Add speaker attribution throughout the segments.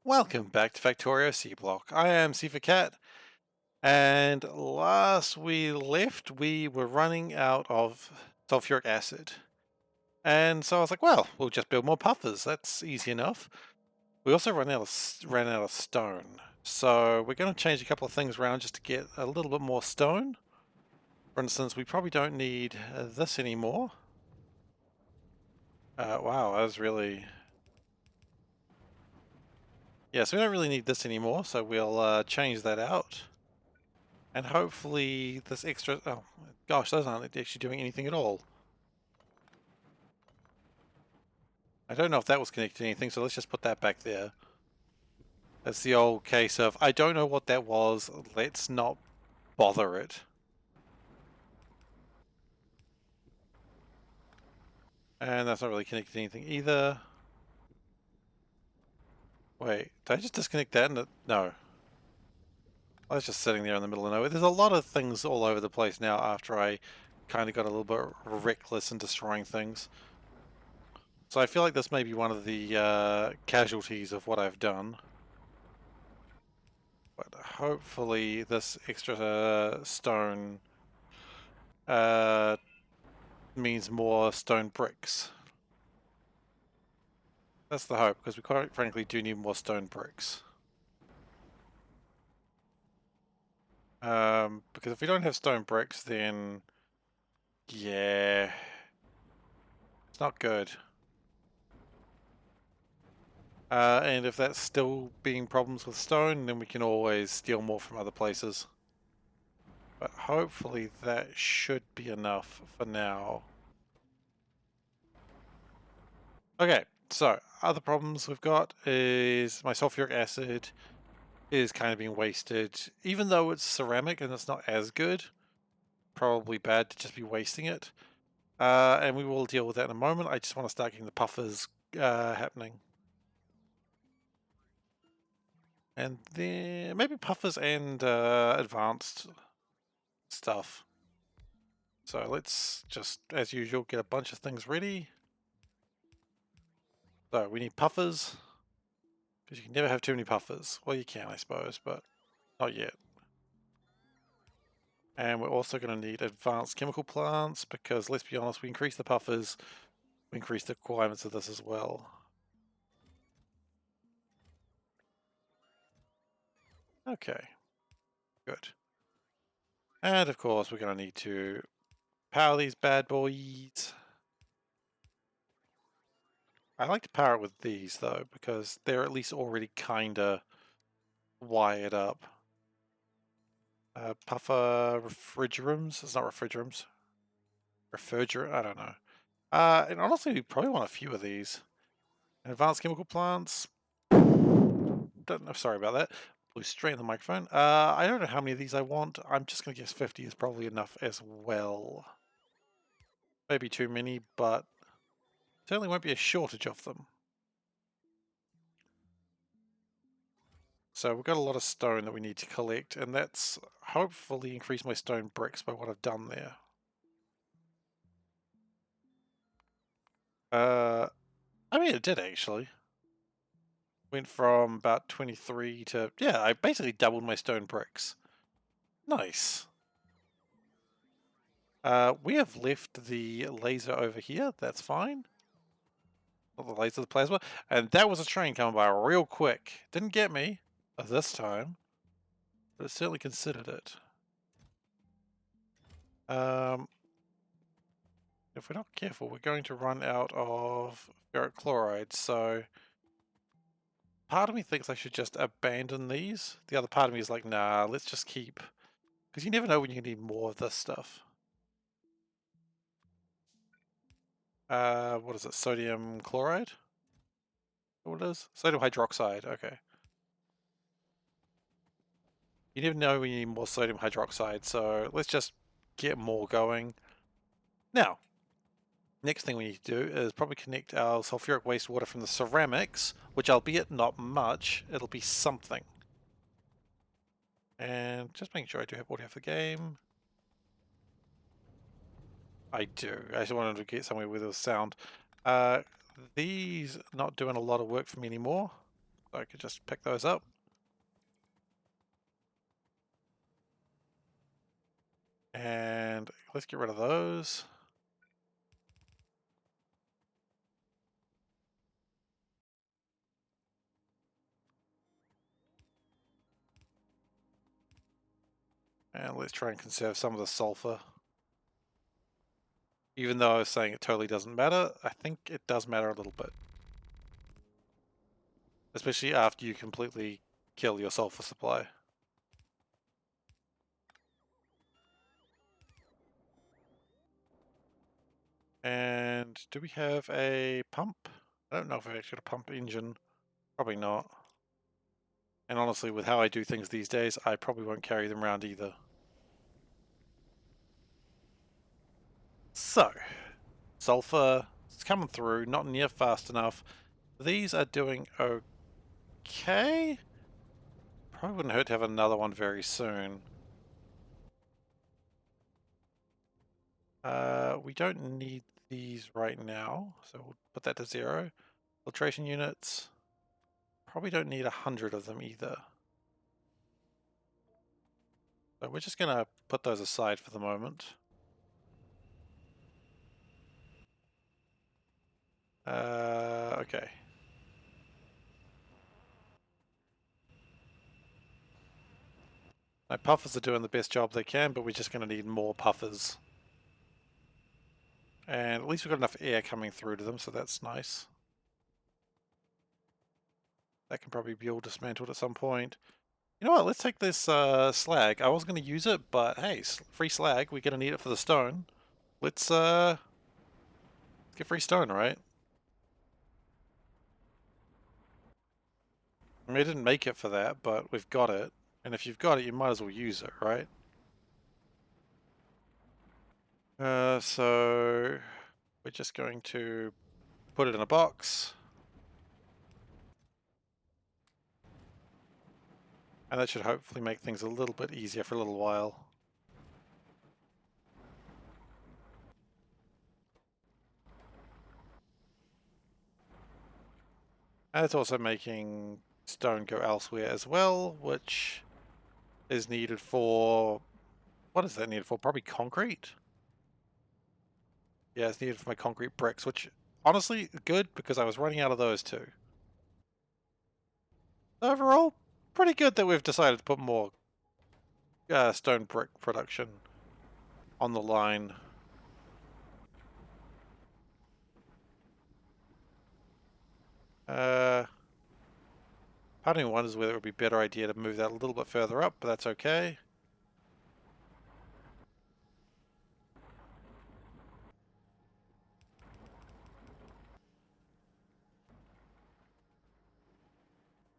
Speaker 1: Welcome back to Factorio SeaBlock. I am SeiferKatt, and last we left, we were running out of sulphuric acid. And so I was like, well, we'll just build more puffers. That's easy enough. We also ran out of stone. So we're going to change a couple of things around just to get a little bit more stone. For instance, we probably don't need this anymore. Wow, that was really... Yeah, so we don't really need this anymore, so we'll change that out. And hopefully this extra... Oh, gosh, those aren't actually doing anything at all. I don't know if that was connected to anything, so let's just put that back there. That's the old case of, I don't know what that was, let's not bother it. And that's not really connected to anything either. Wait, did I just disconnect that? No. I was just sitting there in the middle of nowhere. There's a lot of things all over the place now after I kind of got a little bit reckless in destroying things. So I feel like this may be one of the casualties of what I've done. But hopefully this extra stone means more stone bricks. That's the hope, because we quite frankly do need more stone bricks. Because if we don't have stone bricks, then yeah, it's not good. And if that's still being problems with stone, then we can always steal more from other places. But hopefully that should be enough for now. Okay, so other problems we've got is my sulfuric acid is kind of being wasted. Even though it's ceramic and it's not as good, probably bad to just be wasting it. And we will deal with that in a moment. I just want to start getting the puffers happening. And then maybe puffers and advanced stuff. So let's just, as usual, get a bunch of things ready. So we need puffers, because you can never have too many puffers. Well, you can, I suppose, but not yet. And we're also going to need advanced chemical plants, because let's be honest, we increase the puffers, we increase the requirements of this as well. Okay, good. And of course, we're going to need to power these bad boys. I like to power it with these though, because they're at least already kinda wired up. Puffer refrigerants? It's not refrigerants. Refrigerant? I don't know. And honestly, we probably want a few of these. Advanced chemical plants. Don't know. Sorry about that. Blew straight in the microphone. I don't know how many of these I want. I'm just gonna guess 50 is probably enough as well. Maybe too many, but certainly won't be a shortage of them. So we've got a lot of stone that we need to collect, and that's hopefully increased my stone bricks by what I've done there. I mean, it did actually. Went from about 23 to, yeah, I basically doubled my stone bricks. Nice. We have left the laser over here, that's fine. Not the laser, the plasma. And that was a train coming by real quick. Didn't get me this time, but it certainly considered it. If we're not careful, we're going to run out of ferric chloride, so part of me thinks I should just abandon these. The other part of me is like, nah, let's just keep, because you never know when you need more of this stuff. What is it? Sodium chloride? What it is? Sodium hydroxide, okay. You never know when you need more sodium hydroxide, so let's just get more going. Now, next thing we need to do is probably connect our sulfuric wastewater from the ceramics, which albeit not much, it'll be something. And just making sure I do have audio for the game. I do. I just wanted to get somewhere with the sound. These not doing a lot of work for me anymore. So I could just pick those up. And let's get rid of those. And let's try and conserve some of the sulfur. Even though I was saying it totally doesn't matter, I think it does matter a little bit. Especially after you completely kill your sulfur supply. And do we have a pump? I don't know if I've actually got a pump engine. Probably not. And honestly, with how I do things these days, I probably won't carry them around either. So, sulfur is coming through, not near fast enough. These are doing okay. Probably wouldn't hurt to have another one very soon. We don't need these right now, so we'll put that to 0. Filtration units. Probably don't need 100 of them either. So we're just going to put those aside for the moment. Okay. My puffers are doing the best job they can, but we're just going to need more puffers. And at least we've got enough air coming through to them, so that's nice. That can probably be all dismantled at some point. You know what, let's take this slag. I was going to use it, but hey, free slag, we're going to need it for the stone. Let's get free stone, right? I mean, I didn't make it for that, but we've got it. And if you've got it, you might as well use it, right? So we're just going to put it in a box. And that should hopefully make things a little bit easier for a little while. And it's also making stone go elsewhere as well, which is needed for... What is that needed for? Probably concrete? Yeah, it's needed for my concrete bricks, which honestly good because I was running out of those too. Overall, pretty good that we've decided to put more stone brick production on the line. Part of me wonders whether it would be a better idea to move that a little bit further up, but that's okay.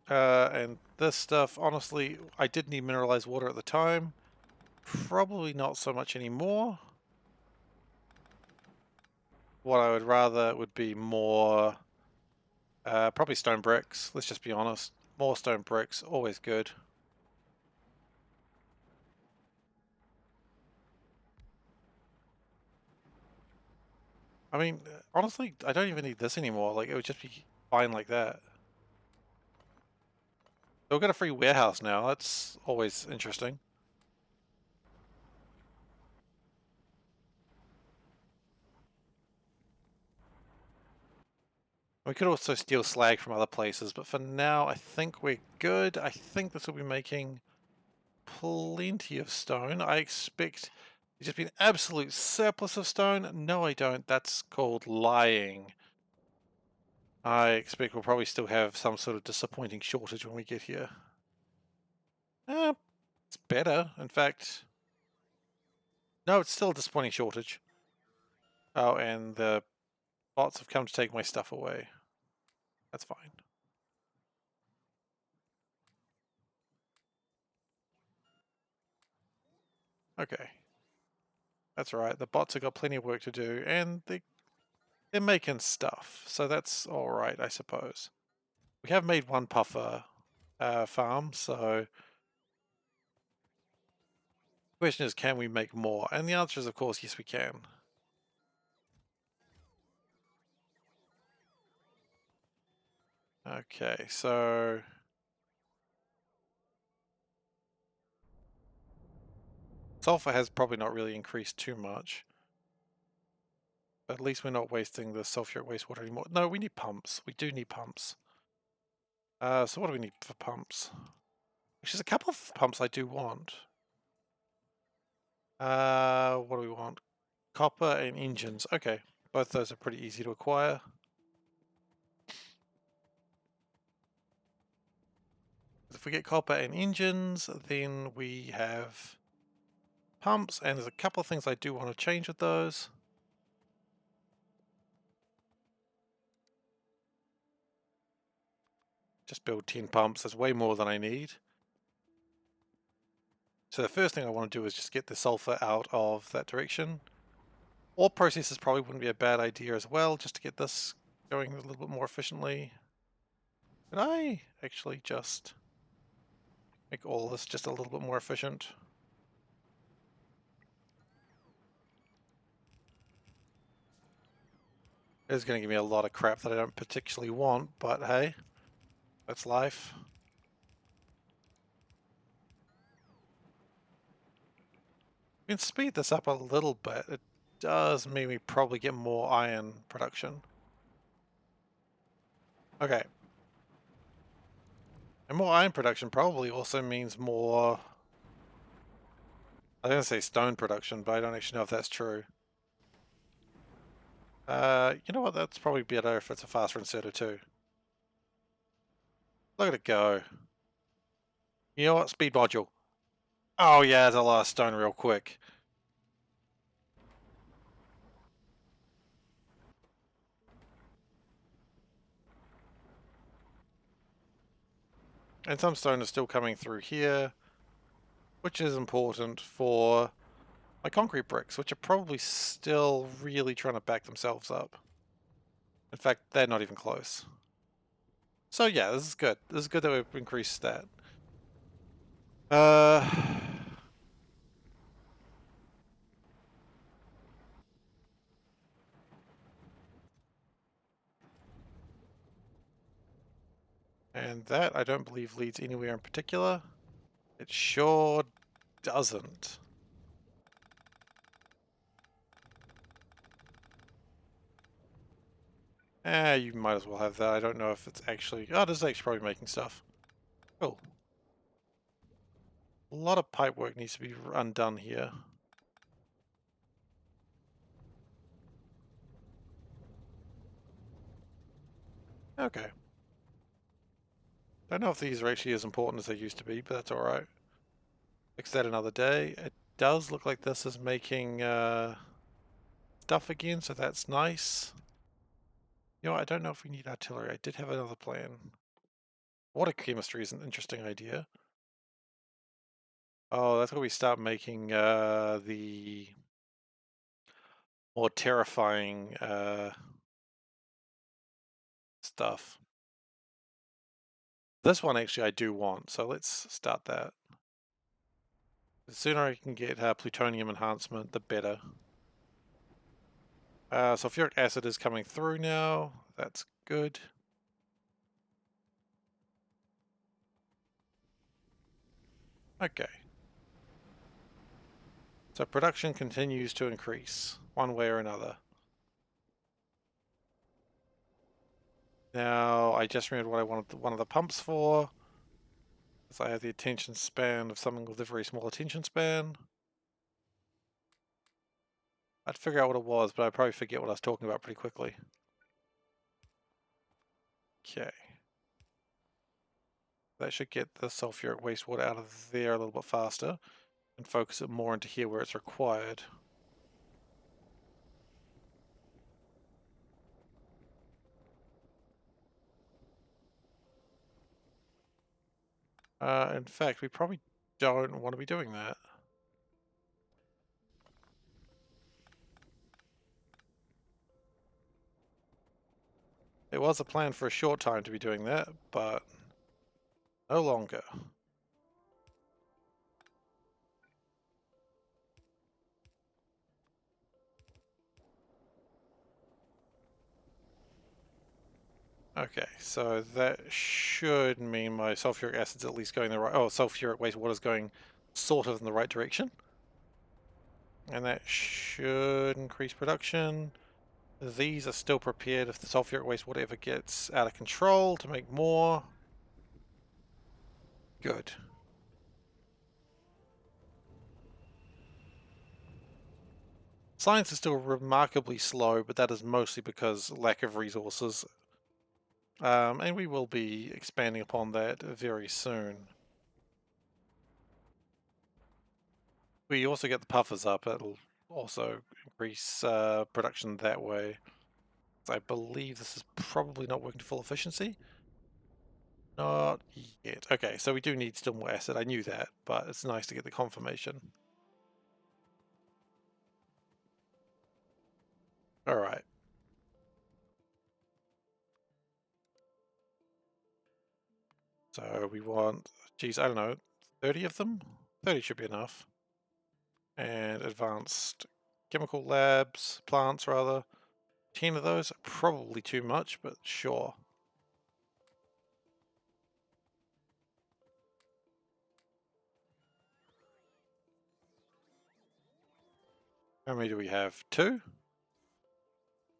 Speaker 1: And this stuff, honestly, I did need mineralized water at the time. Probably not so much anymore. What I would rather would be more, probably stone bricks, let's just be honest. More stone bricks, always good. I mean, honestly, I don't even need this anymore. Like, it would just be fine like that. So we've got a free warehouse now. That's always interesting. We could also steal slag from other places, but for now, I think we're good. I think this will be making plenty of stone. I expect there's just be an absolute surplus of stone. No, I don't. That's called lying. I expect we'll probably still have some sort of disappointing shortage when we get here. It's better. In fact, no, it's still a disappointing shortage. Oh, and the bots have come to take my stuff away. That's fine. Okay. That's right. The bots have got plenty of work to do, and they're making stuff, so that's all right, I suppose. We have made one puffer farm, so the question is, can we make more? And the answer is, of course, yes, we can. Okay, so sulfur has probably not really increased too much. But at least we're not wasting the sulfuric wastewater anymore. No, we need pumps. We do need pumps. So what do we need for pumps? Which is a couple of pumps I do want. What do we want? Copper and engines. Okay, both those are pretty easy to acquire. If we get copper and engines, then we have pumps, and there's a couple of things I do want to change with those. Just build 10 pumps. That's way more than I need. So the first thing I want to do is just get the sulfur out of that direction. Ore processes probably wouldn't be a bad idea as well, just to get this going a little bit more efficiently. Could I actually just make all this just a little bit more efficient? It's going to give me a lot of crap that I don't particularly want, but hey, that's life. We can speed this up a little bit. It does mean we probably get more iron production. Okay. And more iron production probably also means more... I was going to say stone production, but I don't actually know if that's true. You know what? That's probably better if it's a faster inserter too. Look at it go. You know what? Speed module. Oh yeah, there's a lot of stone real quick. And some stone is still coming through here, which is important for my concrete bricks, which are probably still really trying to back themselves up. In fact, they're not even close. So yeah, this is good. This is good that we've increased that. And that I don't believe leads anywhere in particular. It sure doesn't. You might as well have that. I don't know if it's actually... Oh, this is actually probably making stuff. Cool. A lot of pipe work needs to be undone here. Okay. Don't know if these are actually as important as they used to be, but that's alright. Fix that another day. It does look like this is making stuff again, so that's nice. You know what, I don't know if we need artillery. I did have another plan. Water chemistry is an interesting idea. Oh, that's where we start making the more terrifying stuff. This one actually I do want, so let's start that. The sooner I can get plutonium enhancement, the better. Sulphuric acid is coming through now. That's good. Okay. So production continues to increase, one way or another. Now, I just remembered what I wanted one of the pumps for. Because I have the attention span of something with a very small attention span. I'd figure out what it was, but I'd probably forget what I was talking about pretty quickly. Okay. That should get the sulfuric wastewater out of there a little bit faster and focus it more into here where it's required. In fact, we probably don't want to be doing that. It was a plan for a short time to be doing that, but no longer. Okay, so that should mean my sulfuric acid's at least going the right... Oh, sulfuric wastewater's going sort of in the right direction. And that should increase production. These are still prepared if the sulfuric wastewater ever gets out of control to make more. Good. Science is still remarkably slow, but that is mostly because lack of resources. And we will be expanding upon that very soon. We also get the puffers up, it'll also increase production that way. I believe this is probably not working to full efficiency. Not yet. Okay, so we do need still more acid. I knew that, but it's nice to get the confirmation. Alright. So we want, geez, I don't know, 30 of them? 30 should be enough. And advanced chemical labs, plants rather. 10 of those, probably too much, but sure. How many do we have? 2?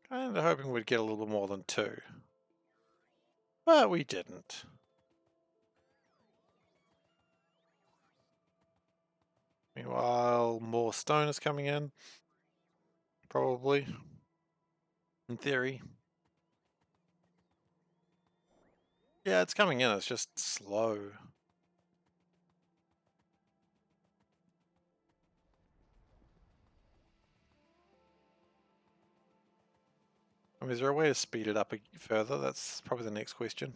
Speaker 1: Kinda hoping we'd get a little more than 2. But we didn't. Meanwhile, more stone is coming in. Probably. In theory. Yeah, it's coming in, it's just slow. I mean, is there a way to speed it up further? That's probably the next question.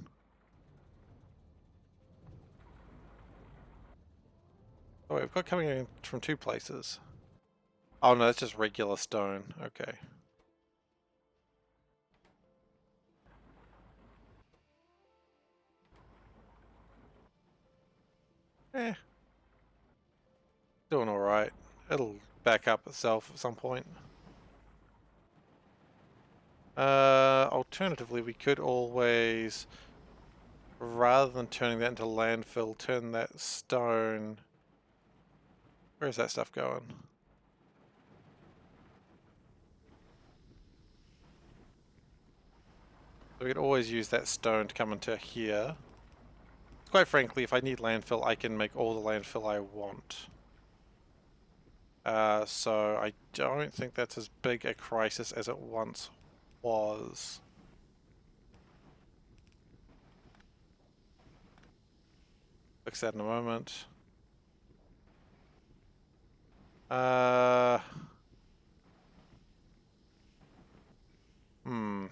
Speaker 1: Oh, wait, we've got coming in from 2 places. Oh no, that's just regular stone. Okay. Eh, doing alright. It'll back up itself at some point. Alternatively, we could always, rather than turning that into landfill, turn that stone... Where's that stuff going? So we could always use that stone to come into here. Quite frankly, if I need landfill, I can make all the landfill I want. So I don't think that's as big a crisis as it once was. Fix that in a moment. Uh, hmm.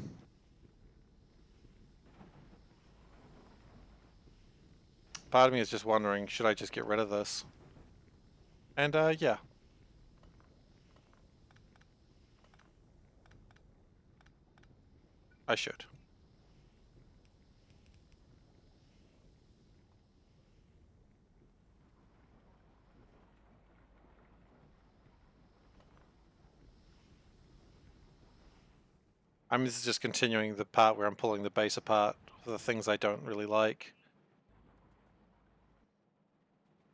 Speaker 1: Part of me is just wondering, should I just get rid of this? And yeah. I should. I mean, this is just continuing the part where I'm pulling the base apart for the things I don't really like.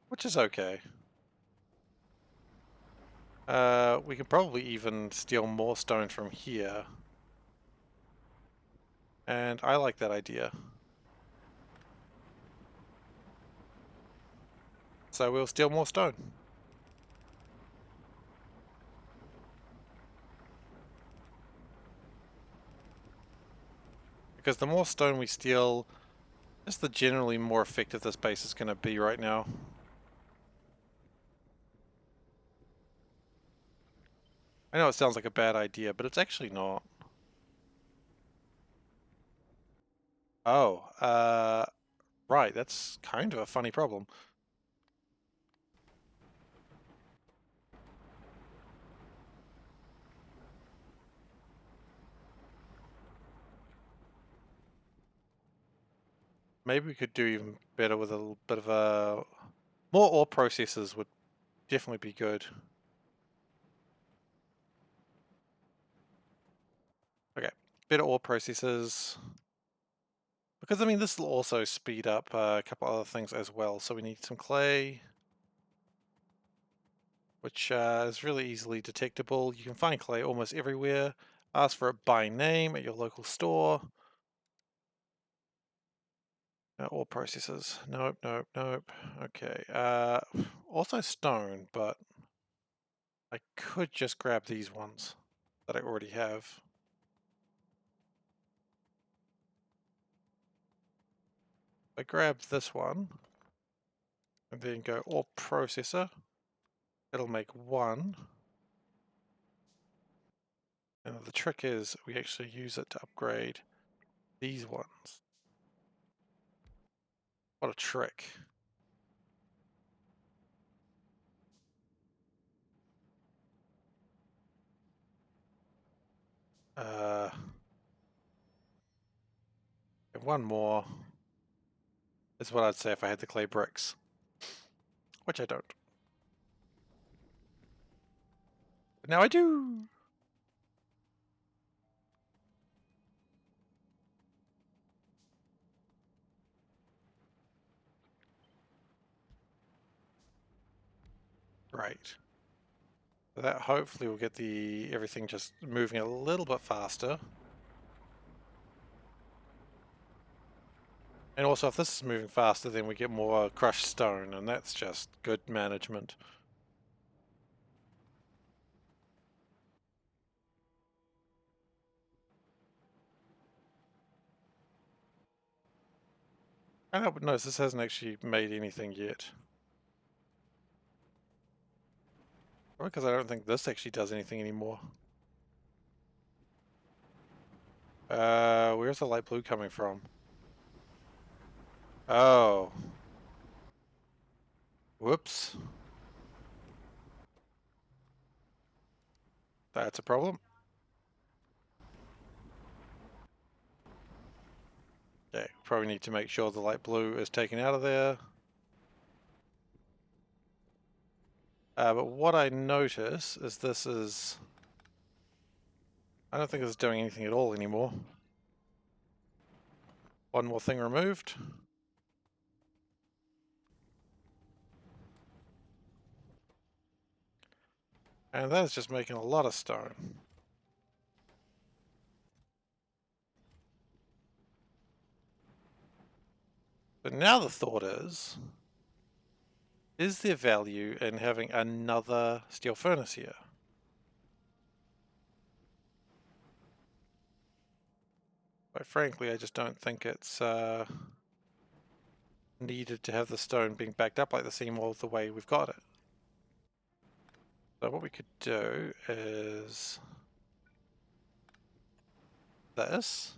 Speaker 1: Which is okay. We can probably even steal more stone from here. And I like that idea. So we'll steal more stone. Because the more stone we steal, just the generally more effective this base is going to be right now. I know it sounds like a bad idea, but it's actually not. Oh, right, that's kind of a funny problem. Maybe we could do even better with a little bit of a... More ore processors would definitely be good. Okay, better ore processors. Because, I mean, this will also speed up a couple other things as well. So we need some clay, which is really easily detectable. You can find clay almost everywhere. Ask for it by name at your local store. Ore processors. Nope, nope, nope. Okay. Also stone, but I could just grab these ones that I already have. I grab this one and then go ore processor. It'll make one. And the trick is we actually use it to upgrade these ones. What a trick. And one more is what I'd say if I had the clay bricks, which I don't. But now I do. Right. So that hopefully will get the everything just moving a little bit faster. And also if this is moving faster, then we get more crushed stone, and that's just good management. I know, but notice this hasn't actually made anything yet. Probably because I don't think this actually does anything anymore. Where's the light blue coming from? Oh. Whoops. That's a problem. Okay, probably need to make sure the light blue is taken out of there. But what I notice is this is... I don't think it's doing anything at all anymore. One more thing removed. And that is just making a lot of stone. But now the thought is there value in having another steel furnace here? Quite frankly, I just don't think it's needed to have the stone being backed up like the seam all the way we've got it. So what we could do is this.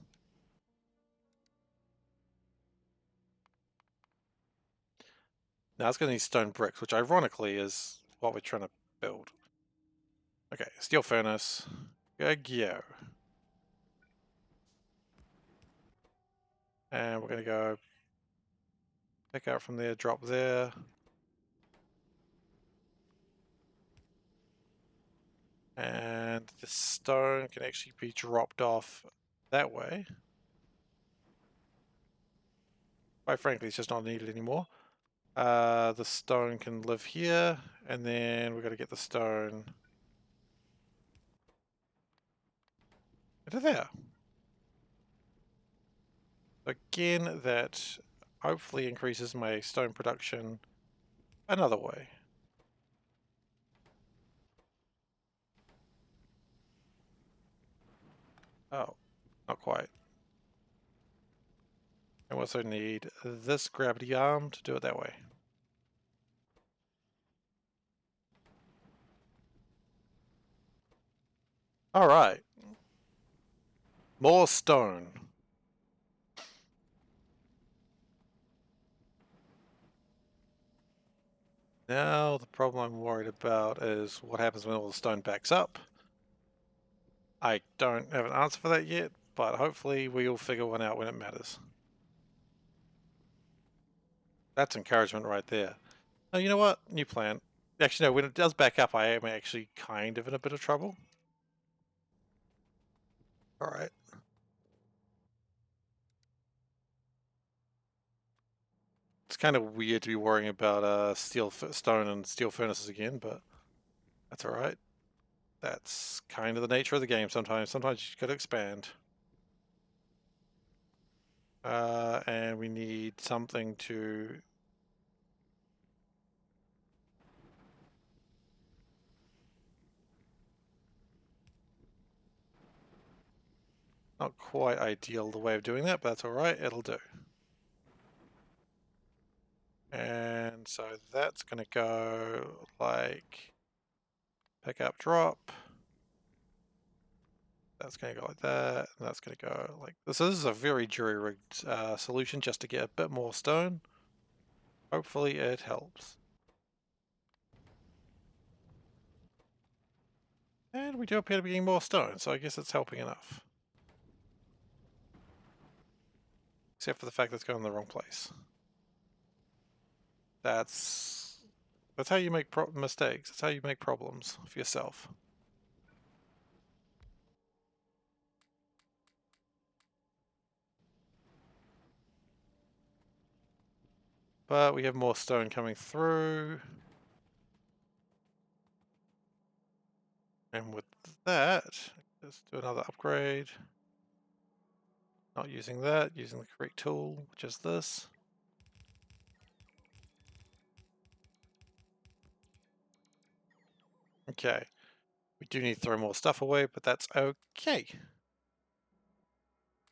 Speaker 1: Now it's going to need stone bricks, which ironically is what we're trying to build. Okay, steel furnace. Go. And we're going to go pick out from there, drop there. And the stone can actually be dropped off that way. Quite frankly, it's just not needed anymore. The stone can live here, and then we've got to get the stone into there. Again, that hopefully increases my stone production another way. Oh, not quite. I also need this gravity arm to do it that way. Alright. More stone. Now the problem I'm worried about is what happens when all the stone backs up. I don't have an answer for that yet, but hopefully we'll figure one out when it matters. That's encouragement right there. Oh, you know what? New plan. Actually, no, when it does back up, I am actually kind of in a bit of trouble. Alright. kind of weird to be worrying about stone and steel furnaces again, but that's alright. That's kind of the nature of the game sometimes. Sometimes you gotta expand. And we need something to... Not quite ideal the way of doing that, but that's alright, it'll do. And so that's gonna go like pick up, drop. That's going to go like that, and that's going to go like this. This is a very jury-rigged solution just to get a bit more stone. Hopefully it helps. And we do appear to be getting more stone, so I guess it's helping enough. Except for the fact that it's going in the wrong place. That's how you make mistakes. That's how you make problems for yourself. But we have more stone coming through. And with that, let's do another upgrade. Not using that, using the correct tool, which is this. Okay. We do need to throw more stuff away, but that's okay.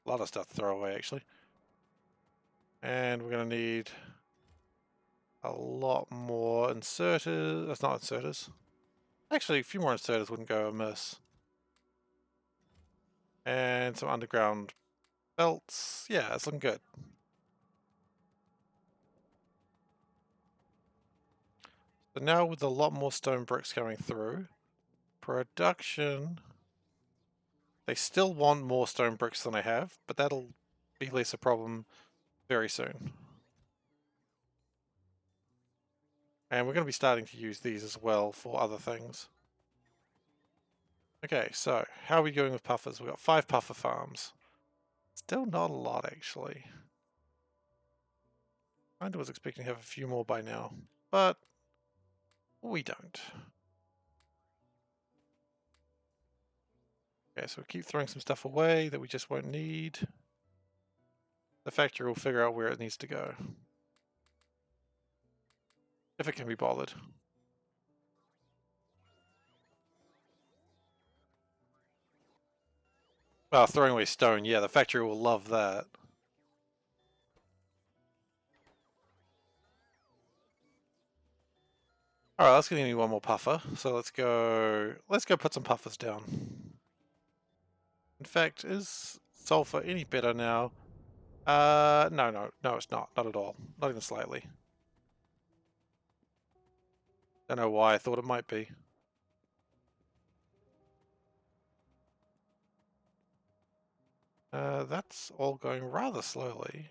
Speaker 1: A lot of stuff to throw away, actually. And we're going to need a lot more inserters. That's not inserters. Actually, a few more inserters wouldn't go amiss. And some underground belts. Yeah, it's looking good. So now with a lot more stone bricks coming through, production... They still want more stone bricks than I have, but that'll be less a problem very soon. And we're going to be starting to use these as well for other things. Okay, so how are we going with puffers? We've got 5 puffer farms. Still not a lot, actually. I was expecting to have a few more by now, but we don't. Okay, so we'll keep throwing some stuff away that we just won't need. The factory will figure out where it needs to go. If it can be bothered. Well, throwing away stone, yeah, the factory will love that. Alright, that's gonna need one more puffer, so let's go put some puffers down. In fact, is sulfur any better now? No, it's not. Not at all. Not even slightly. Don't know why I thought it might be. That's all going rather slowly.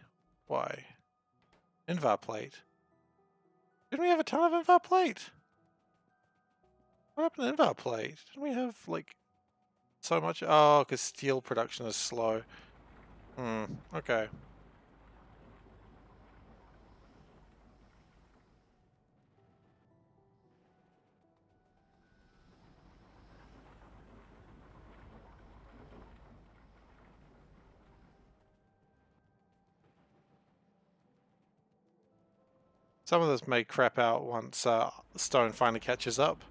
Speaker 1: Why? Invar plate. Didn't we have a ton of Invar plate? What happened to Invar plate? Didn't we have, like, so much? Oh, because steel production is slow. Okay. Some of this may crap out once stone finally catches up.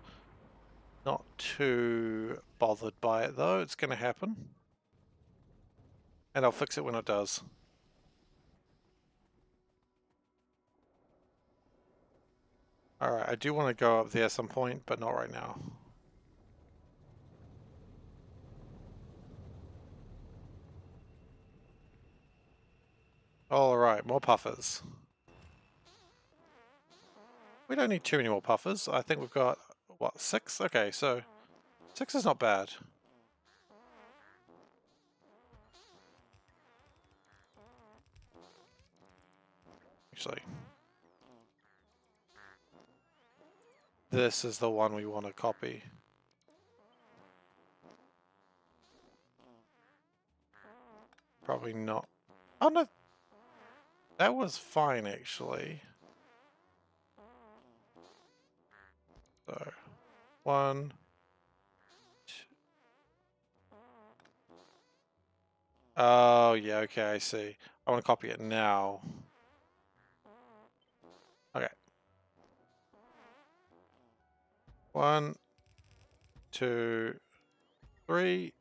Speaker 1: Not too bothered by it though, it's going to happen. And I'll fix it when it does. Alright, I do want to go up there at some point, but not right now. Alright, more puffers. We don't need too many more puffers. I think we've got, what, 6? Okay, so 6 is not bad. Actually, this is the one we want to copy. Probably not. Oh no, that was fine actually. 1, 2. Oh, yeah, okay, I see. I want to copy it now. Okay. 1, 2, 3.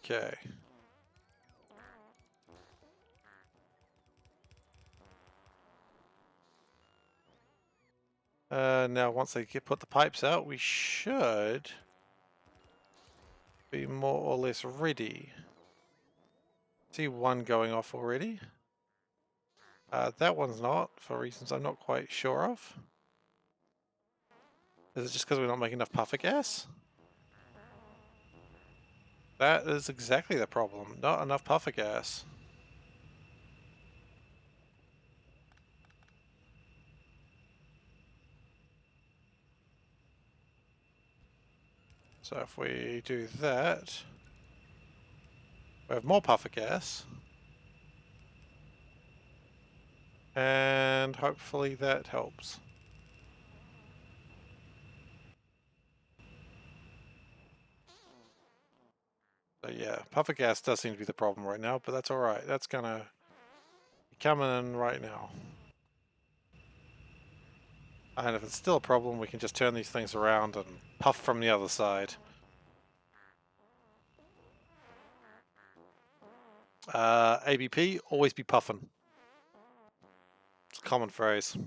Speaker 1: Okay. Now once they put the pipes out, we should be more or less ready. See one going off already. That one's not, for reasons I'm not quite sure of. Is it just because we're not making enough puffer gas? That is exactly the problem. Not enough puffer gas. So if we do that, we have more puffer gas. And hopefully that helps. So yeah, puffer gas does seem to be the problem right now, but that's alright. That's gonna be coming in right now. And if it's still a problem, we can just turn these things around and puff from the other side. ABP, always be puffing. It's a common phrase.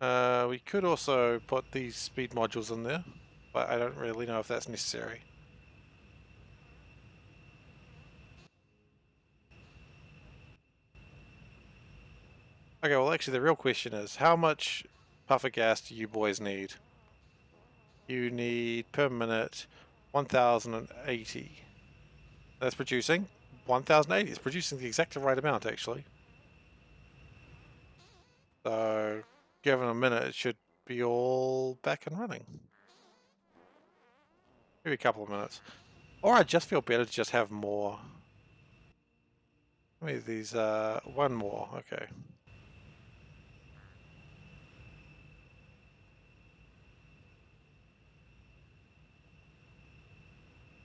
Speaker 1: We could also put these speed modules in there, but I don't really know if that's necessary. Okay, well actually the real question is, how much puffer gas do you boys need? You need per minute 1080. That's producing 1080. It's producing the exact right amount actually. So given a minute it should be all back and running. Maybe a couple of minutes. Or I just feel better to just have more. Maybe these, one more, okay.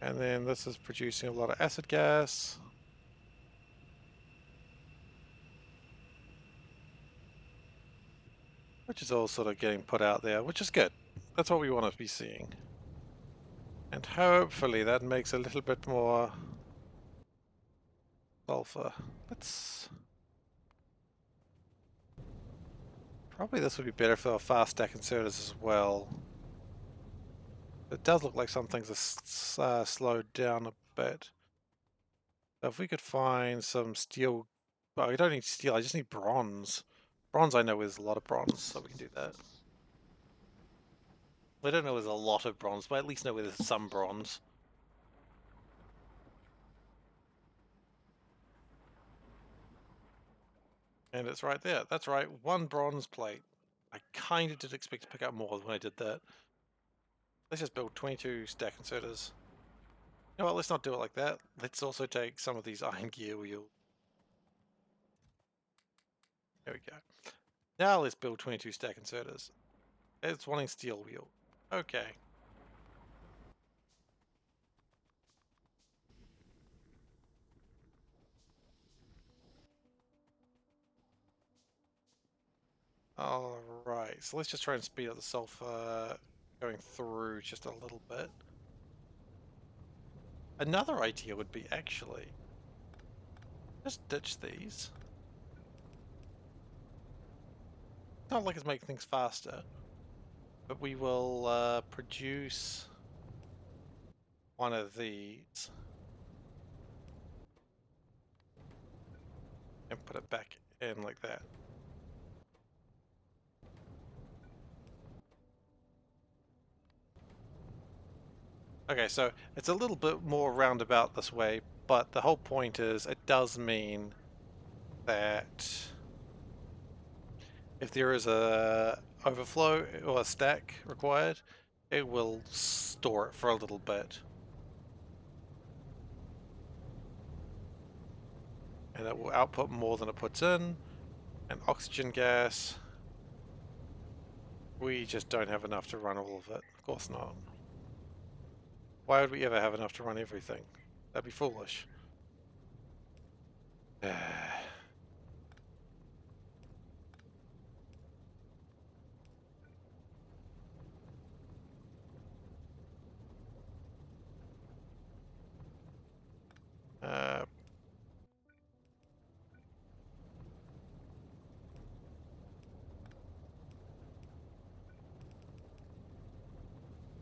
Speaker 1: And then this is producing a lot of acid gas. Which is all sort of getting put out there, which is good. That's what we want to be seeing. And hopefully that makes a little bit more sulfur. Let's... Probably this would be better for our fast stack inserters as well. It does look like some things are slowed down a bit. So if we could find some steel... Well, we don't need steel, I just need bronze. Bronze I know is a lot of bronze, so we can do that. I don't know there's a lot of bronze, but I at least know there's some bronze. And it's right there. That's right, one bronze plate. I kind of did expect to pick up more when I did that. Let's just build 22 stack inserters. You know what, let's not do it like that. Let's also take some of these iron gear wheels. There we go. Now let's build 22 stack inserters. It's wanting steel wheel. Okay. Alright, so let's just try and speed up the sulfur going through just a little bit. Another idea would be actually just ditch these. It's not like it's making things faster, but we will produce one of these and put it back in like that. Okay, so it's a little bit more roundabout this way, but the whole point is it does mean that if there is a overflow or a stack required, it will store it for a little bit. And it will output more than it puts in. And oxygen gas, we just don't have enough to run all of it. Of course not. Why would we ever have enough to run everything? That'd be foolish.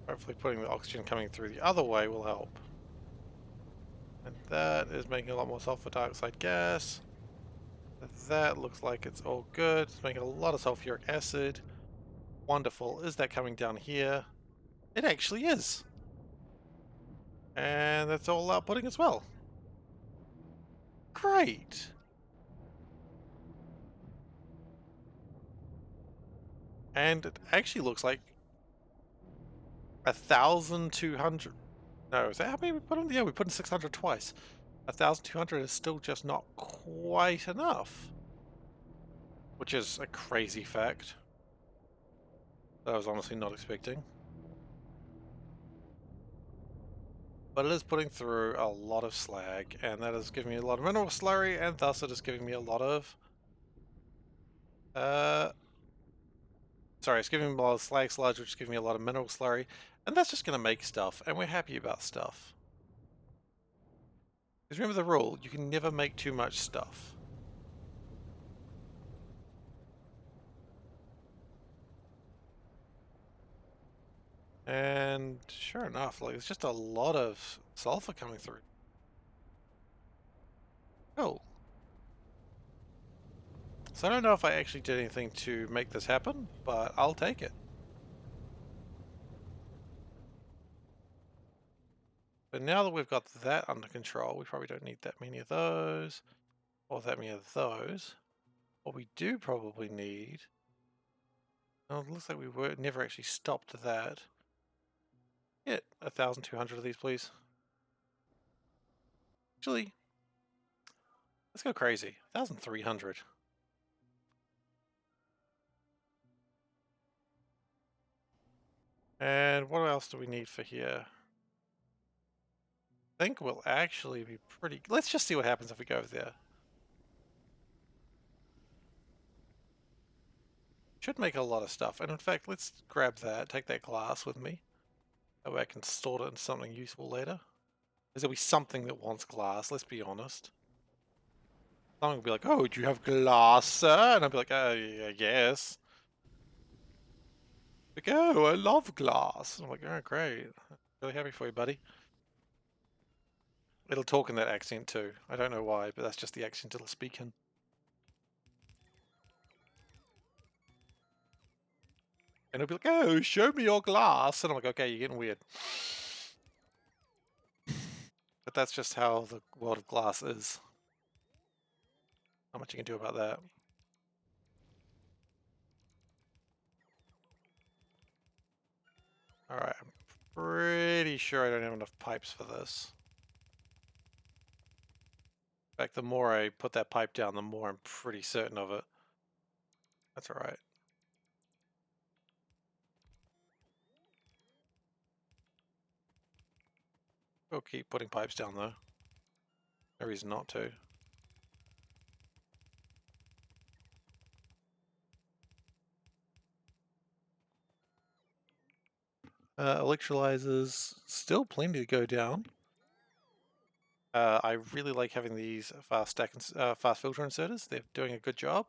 Speaker 1: Hopefully putting the oxygen coming through the other way will help. And that is making a lot more sulfur dioxide gas. That looks like it's all good. It's making a lot of sulfuric acid. Wonderful. Is that coming down here? It actually is. And that's all outputting as well. Great. And it actually looks like 1,200. No, is that how many we put in? Yeah, we put in 600 twice. 1,200 is still just not quite enough. Which is a crazy fact that I was honestly not expecting. But it is putting through a lot of slag, and that is giving me a lot of mineral slurry, and thus it is giving me a lot of... Sorry, it's giving me a lot of slag sludge, which is giving me a lot of mineral slurry, and that's just going to make stuff, and we're happy about stuff. Because remember the rule, you can never make too much stuff. And sure enough, like, there's just a lot of sulfur coming through. Cool. So I don't know if I actually did anything to make this happen, but I'll take it. But now that we've got that under control, we probably don't need that many of those, or that many of those. What we do probably need... Oh, it looks like we never actually stopped that. Get 1,200 of these, please. Actually, let's go crazy. 1,300. And what else do we need for here? I think we'll actually be pretty... Let's just see what happens if we go over there. Should make a lot of stuff. And in fact, let's grab that, take that glass with me. That way I can store it in something useful later. Because there'll be something that wants glass, let's be honest. Someone will be like, oh, do you have glass, sir? And I'll be like, yeah, I guess. Like, oh, I love glass. And I'm like, oh, great. Really happy for you, buddy. It'll talk in that accent too. I don't know why, but that's just the accent it'll speak in. And it'll be like, oh, show me your glass. And I'm like, okay, you're getting weird. But that's just how the world of glass is. Not much you can do about that. Alright, I'm pretty sure I don't have enough pipes for this. In fact, the more I put that pipe down, the more I'm pretty certain of it. That's alright. We'll keep putting pipes down though. No reason not to. Electrolyzers, still plenty to go down. I really like having these fast filter inserters. They're doing a good job.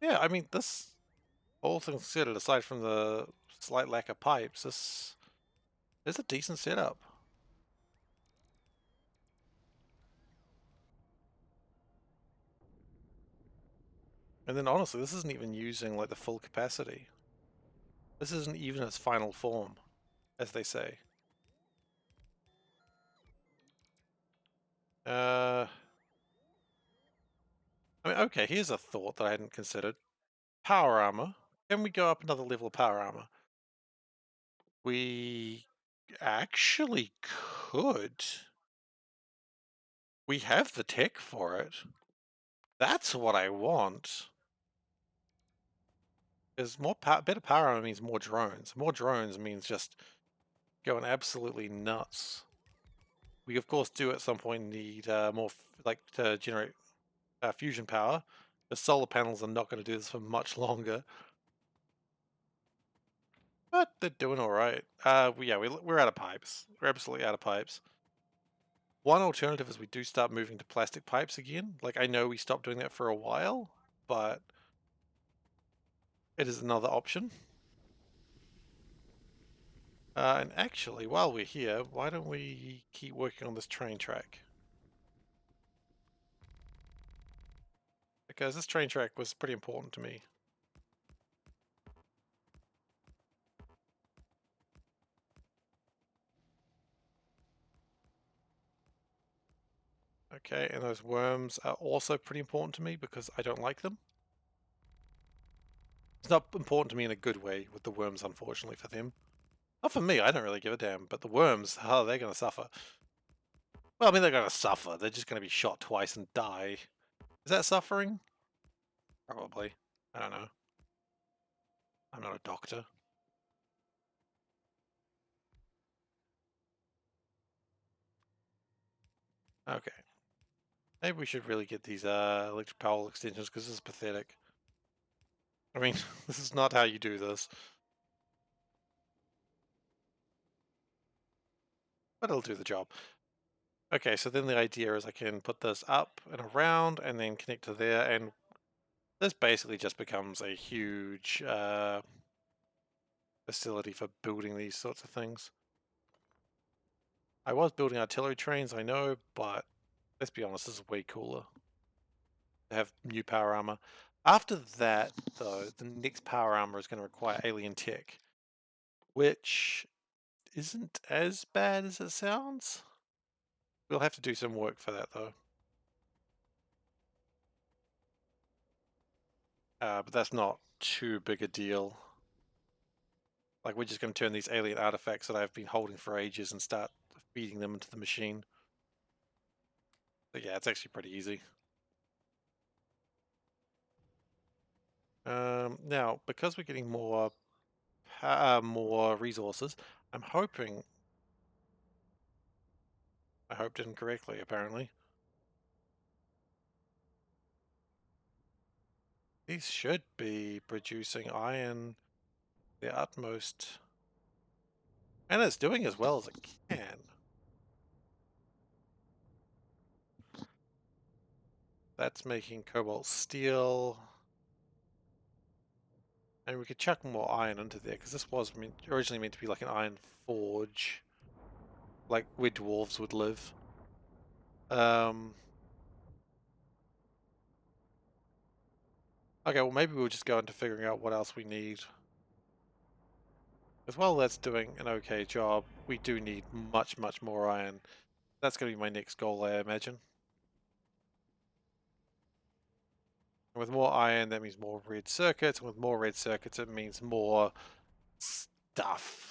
Speaker 1: Yeah, I mean, this, all things considered, aside from the slight lack of pipes, this is a decent setup. And then honestly, this isn't even using like the full capacity. This isn't even its final form, as they say. I mean, okay, here's a thought that I hadn't considered. Power armor. Can we go up another level of power armor? We actually could. We have the tech for it. That's what I want. Because better power armor means more drones. More drones means just going absolutely nuts. We of course do at some point need more like to generate fusion power. The solar panels are not going to do this for much longer, but they're doing all right. We're out of pipes. We're absolutely out of pipes. One alternative is we do start moving to plastic pipes again. Like, I know we stopped doing that for a while, but it is another option. And actually, while we're here, why don't we keep working on this train track? Because this train track was pretty important to me. Okay, and those worms are also pretty important to me because I don't like them. It's not important to me in a good way with the worms, unfortunately, for them. Not for me, I don't really give a damn, but the worms, oh, they're going to suffer. Well, I mean, they're going to suffer. They're just going to be shot twice and die. Is that suffering? Probably. I don't know. I'm not a doctor. Okay. Maybe we should really get these electric power extensions because this is pathetic. I mean, this is not how you do this. But it'll do the job. Okay, so then the idea is I can put this up and around and then connect to there, and this basically just becomes a huge facility for building these sorts of things. I was building artillery trains, I know, but let's be honest, this is way cooler to have new power armor. After that, though, the next power armor is going to require alien tech, which isn't as bad as it sounds. We'll have to do some work for that, though. But that's not too big a deal. Like, we're just going to turn these alien artifacts that I've been holding for ages and start feeding them into the machine. But yeah, it's actually pretty easy. Now, because we're getting more resources, I'm hoping... I hoped incorrectly, apparently. These should be producing iron the utmost. And it's doing as well as it can. That's making cobalt steel. And we could chuck more iron into there, because this was originally meant to be like an iron forge. Like where dwarves would live. Okay, well maybe we'll just go into figuring out what else we need. As well, that's doing an okay job. We do need much, much more iron. That's going to be my next goal, I imagine. And with more iron, that means more red circuits. And with more red circuits, it means more stuff.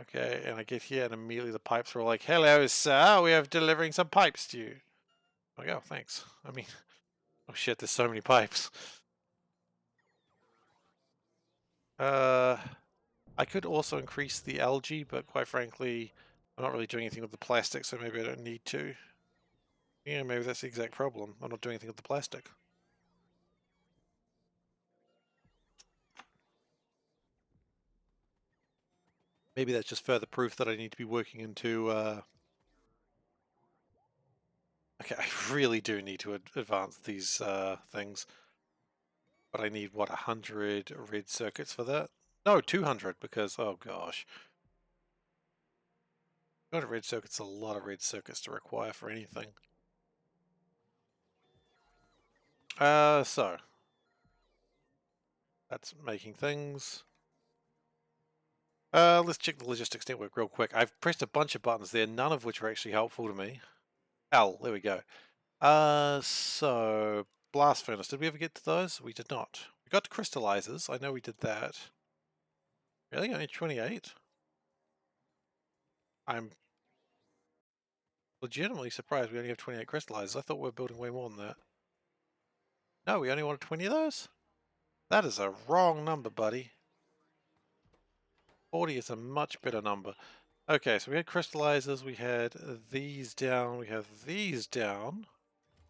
Speaker 1: Okay, and I get here and immediately the pipes are like, "Hello, sir, we are delivering some pipes to you." I'm like, oh, thanks. I mean, oh shit, there's so many pipes. I could also increase the algae, but quite frankly, I'm not really doing anything with the plastic, so maybe I don't need to. Yeah, maybe that's the exact problem. I'm not doing anything with the plastic. Maybe that's just further proof that I need to be working into... Okay, I really do need to advance these things. But I need, what, 100 red circuits for that? No, 200, because, oh gosh. 200 red circuits is a lot of red circuits to require for anything. So that's making things. Let's check the logistics network real quick. I've pressed a bunch of buttons there, none of which are actually helpful to me. L, there we go. So blast furnace. Did we ever get to those? We did not. We got to crystallizers. I know we did that. Really? Only 28? I'm legitimately surprised we only have 28 crystallizers. I thought we were building way more than that. No, we only wanted 20 of those? That is a wrong number, buddy. 40 is a much better number. Okay, so we had crystallizers, we had these down, we have these down.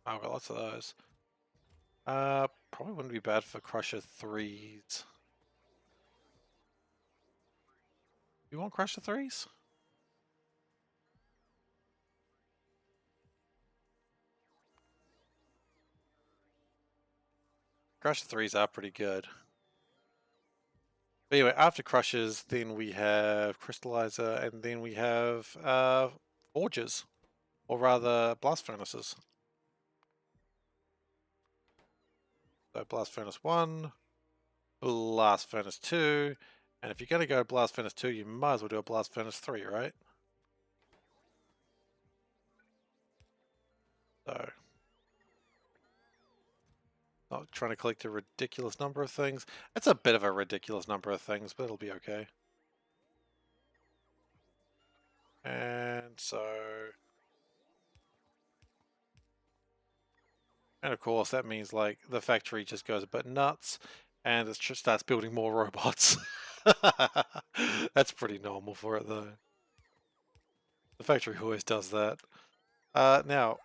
Speaker 1: Oh, I've got lots of those. Probably wouldn't be bad for Crusher 3s. You want Crusher 3s? Crusher 3s are pretty good. But anyway, after Crushers, then we have Crystallizer, and then we have Forges, or rather Blast Furnaces. So Blast Furnace 1, Blast Furnace 2, and if you're going to go Blast Furnace 2, you might as well do a Blast Furnace 3, right? So, not trying to collect a ridiculous number of things. It's a bit of a ridiculous number of things, but it'll be okay. And so... And of course, that means like the factory just goes a bit nuts and it just starts building more robots. That's pretty normal for it though. The factory always does that. Now,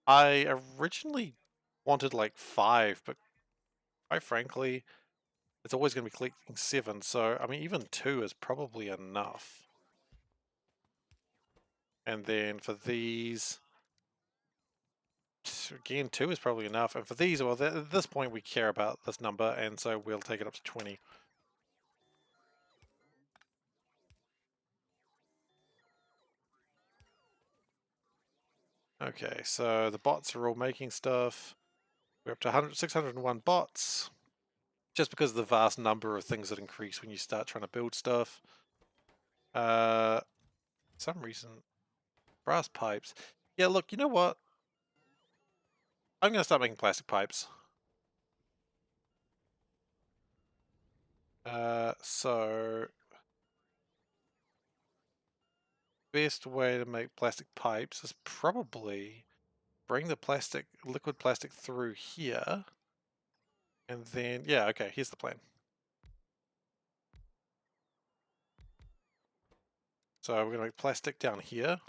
Speaker 1: I originally wanted like 5, but quite frankly, it's always going to be collecting 7. So, I mean, even 2 is probably enough. And then for these, again, 2 is probably enough. And for these, well, at this point, we care about this number, and so we'll take it up to 20. Okay, so the bots are all making stuff. We're up to 601 bots. Just because of the vast number of things that increase when you start trying to build stuff. For some reason, brass pipes. Yeah, look, you know what? I'm going to start making plastic pipes. So best way to make plastic pipes is probably bring the liquid plastic through here. And then, yeah, okay, here's the plan. So we're going to make plastic down here.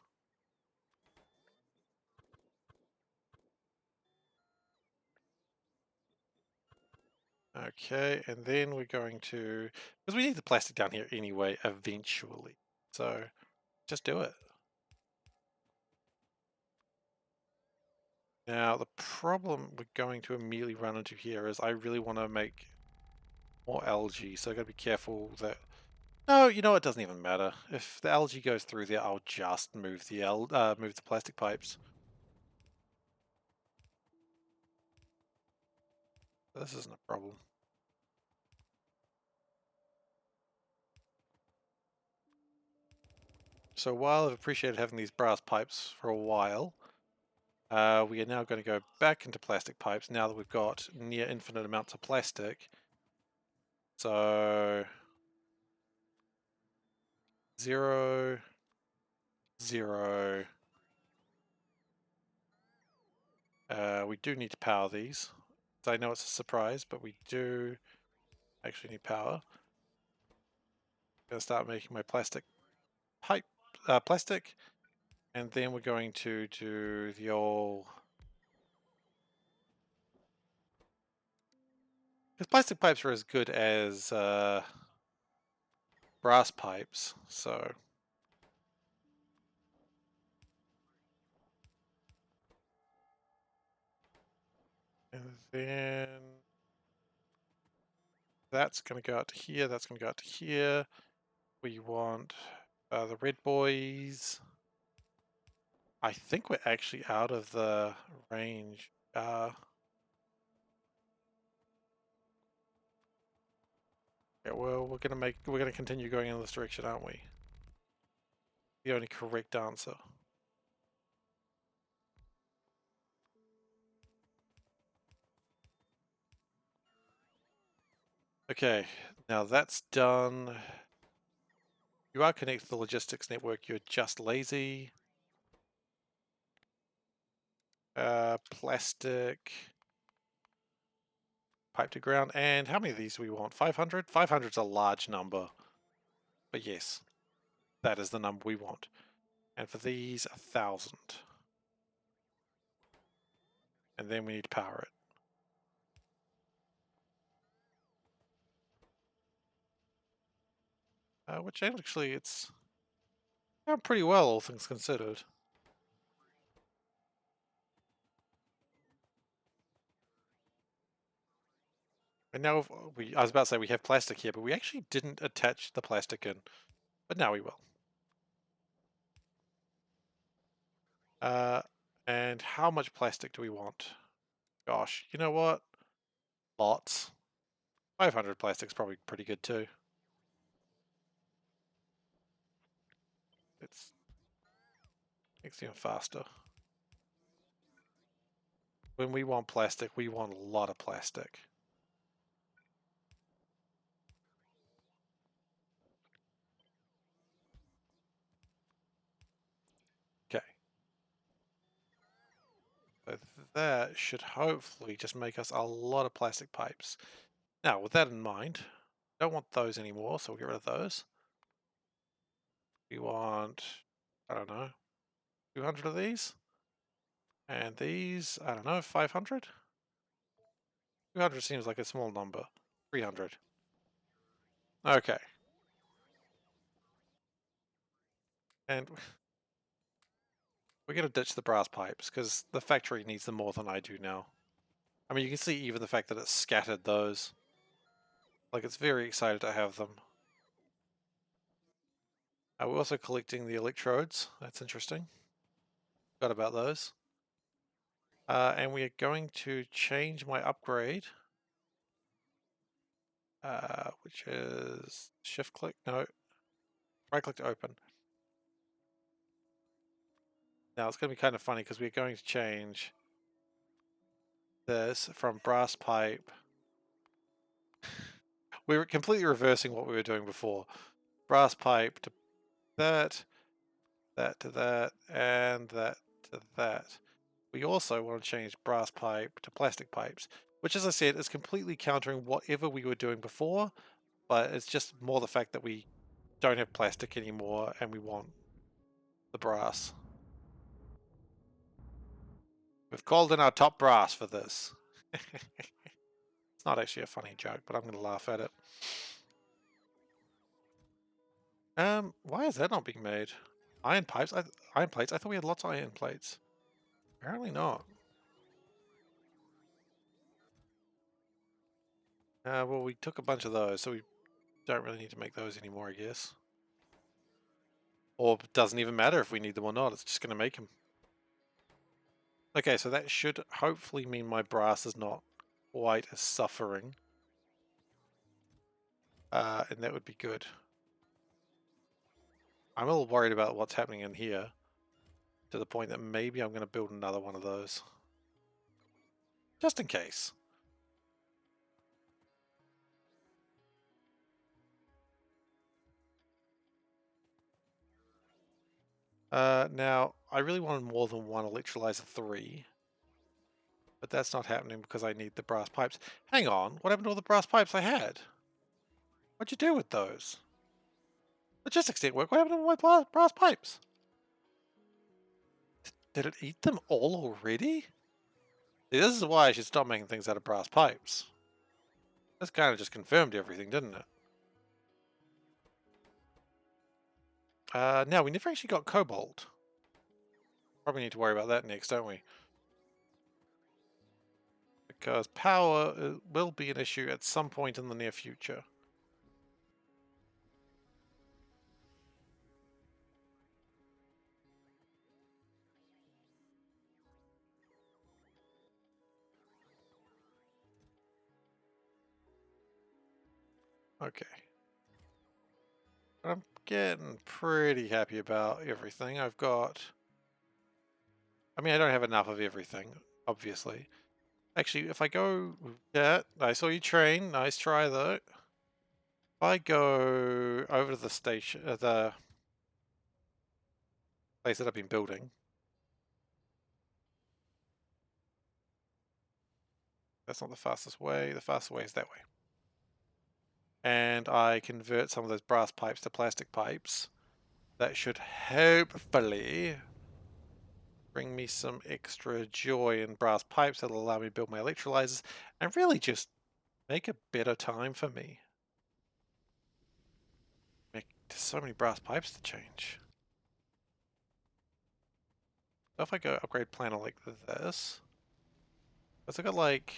Speaker 1: Okay, and then we're going to, because we need the plastic down here anyway, eventually. So just do it. Now, the problem we're going to immediately run into here is I really want to make more algae, so I've got to be careful that... No, you know, it doesn't even matter. If the algae goes through there, I'll just move the plastic pipes. This isn't a problem. So while I've appreciated having these brass pipes for a while, we are now going to go back into plastic pipes now that we've got near infinite amounts of plastic. So 0, 0. We do need to power these. I know it's a surprise, but we do actually need power. I'm going to start making my plastic pipe, plastic, and then we're going to do the old... Because plastic pipes are as good as brass pipes, so... And then that's going to go out to here, that's going to go out to here. We want the red boys. I think we're actually out of the range. Yeah, well, we're gonna continue going in this direction, aren't we? The only correct answer. Okay, now that's done. You are connected to the logistics network, you're just lazy. Plastic. Pipe to ground. And how many of these do we want? 500? 500 is a large number. But yes, that is the number we want. And for these, 1,000. And then we need to power it. Which actually, it's done pretty well, all things considered. And now, I was about to say we have plastic here, but we actually didn't attach the plastic in. But now we will. And how much plastic do we want? Gosh, you know what? Lots. 500 plastic's probably pretty good too. It's makes it even faster. When we want plastic, we want a lot of plastic. Okay. So that should hopefully just make us a lot of plastic pipes. Now, with that in mind, don't want those anymore, so we'll get rid of those. We want, I don't know, 200 of these. And these, I don't know, 500? 200 seems like a small number. 300. Okay. And we're going to ditch the brass pipes, because the factory needs them more than I do now. I mean, you can see even the fact that it's scattered those. Like, it's very excited to have them. We're also collecting the electrodes. That's interesting. Forgot about those. And we are going to change my upgrade, which is shift click, no, right click to open. Now it's going to be kind of funny because we're going to change this from brass pipe. We were completely reversing what we were doing before. Brass pipe to that, that to that, and that to that. We also want to change brass pipe to plastic pipes, which, as I said, is completely countering whatever we were doing before, but it's just more the fact that we don't have plastic anymore and we want the brass. We've called in our top brass for this. It's not actually a funny joke, but I'm going to laugh at it. Why is that not being made? Iron pipes? Iron plates? I thought we had lots of iron plates. Apparently not. Well, we took a bunch of those, so we don't really need to make those anymore, I guess. Or it doesn't even matter if we need them or not, it's just going to make them. Okay, so that should hopefully mean my brass is not quite as suffering. And that would be good. I'm a little worried about what's happening in here, to the point that maybe I'm going to build another one of those. Just in case. Now, I really wanted more than one Electrolyzer 3. But that's not happening because I need the brass pipes. Hang on, what happened to all the brass pipes I had? What'd you do with those? Logistics didn't work. What happened to my brass pipes? Did it eat them all already? See, this is why I should stop making things out of brass pipes. This kind of just confirmed everything, didn't it? Now, we never actually got cobalt. Probably need to worry about that next, don't we? Because power will be an issue at some point in the near future. Okay. I'm getting pretty happy about everything. I've got... I mean, I don't have enough of everything, obviously. Actually, if I go... Yeah, I saw you train. Nice try, though. If I go over to the station, the place that I've been building. That's not the fastest way. The fastest way is that way. And I convert some of those brass pipes to plastic pipes. That should hopefully bring me some extra joy in brass pipes that'll allow me to build my electrolyzers and really just make a better time for me. There's so many brass pipes to change. So if I go upgrade planner like this, has it got like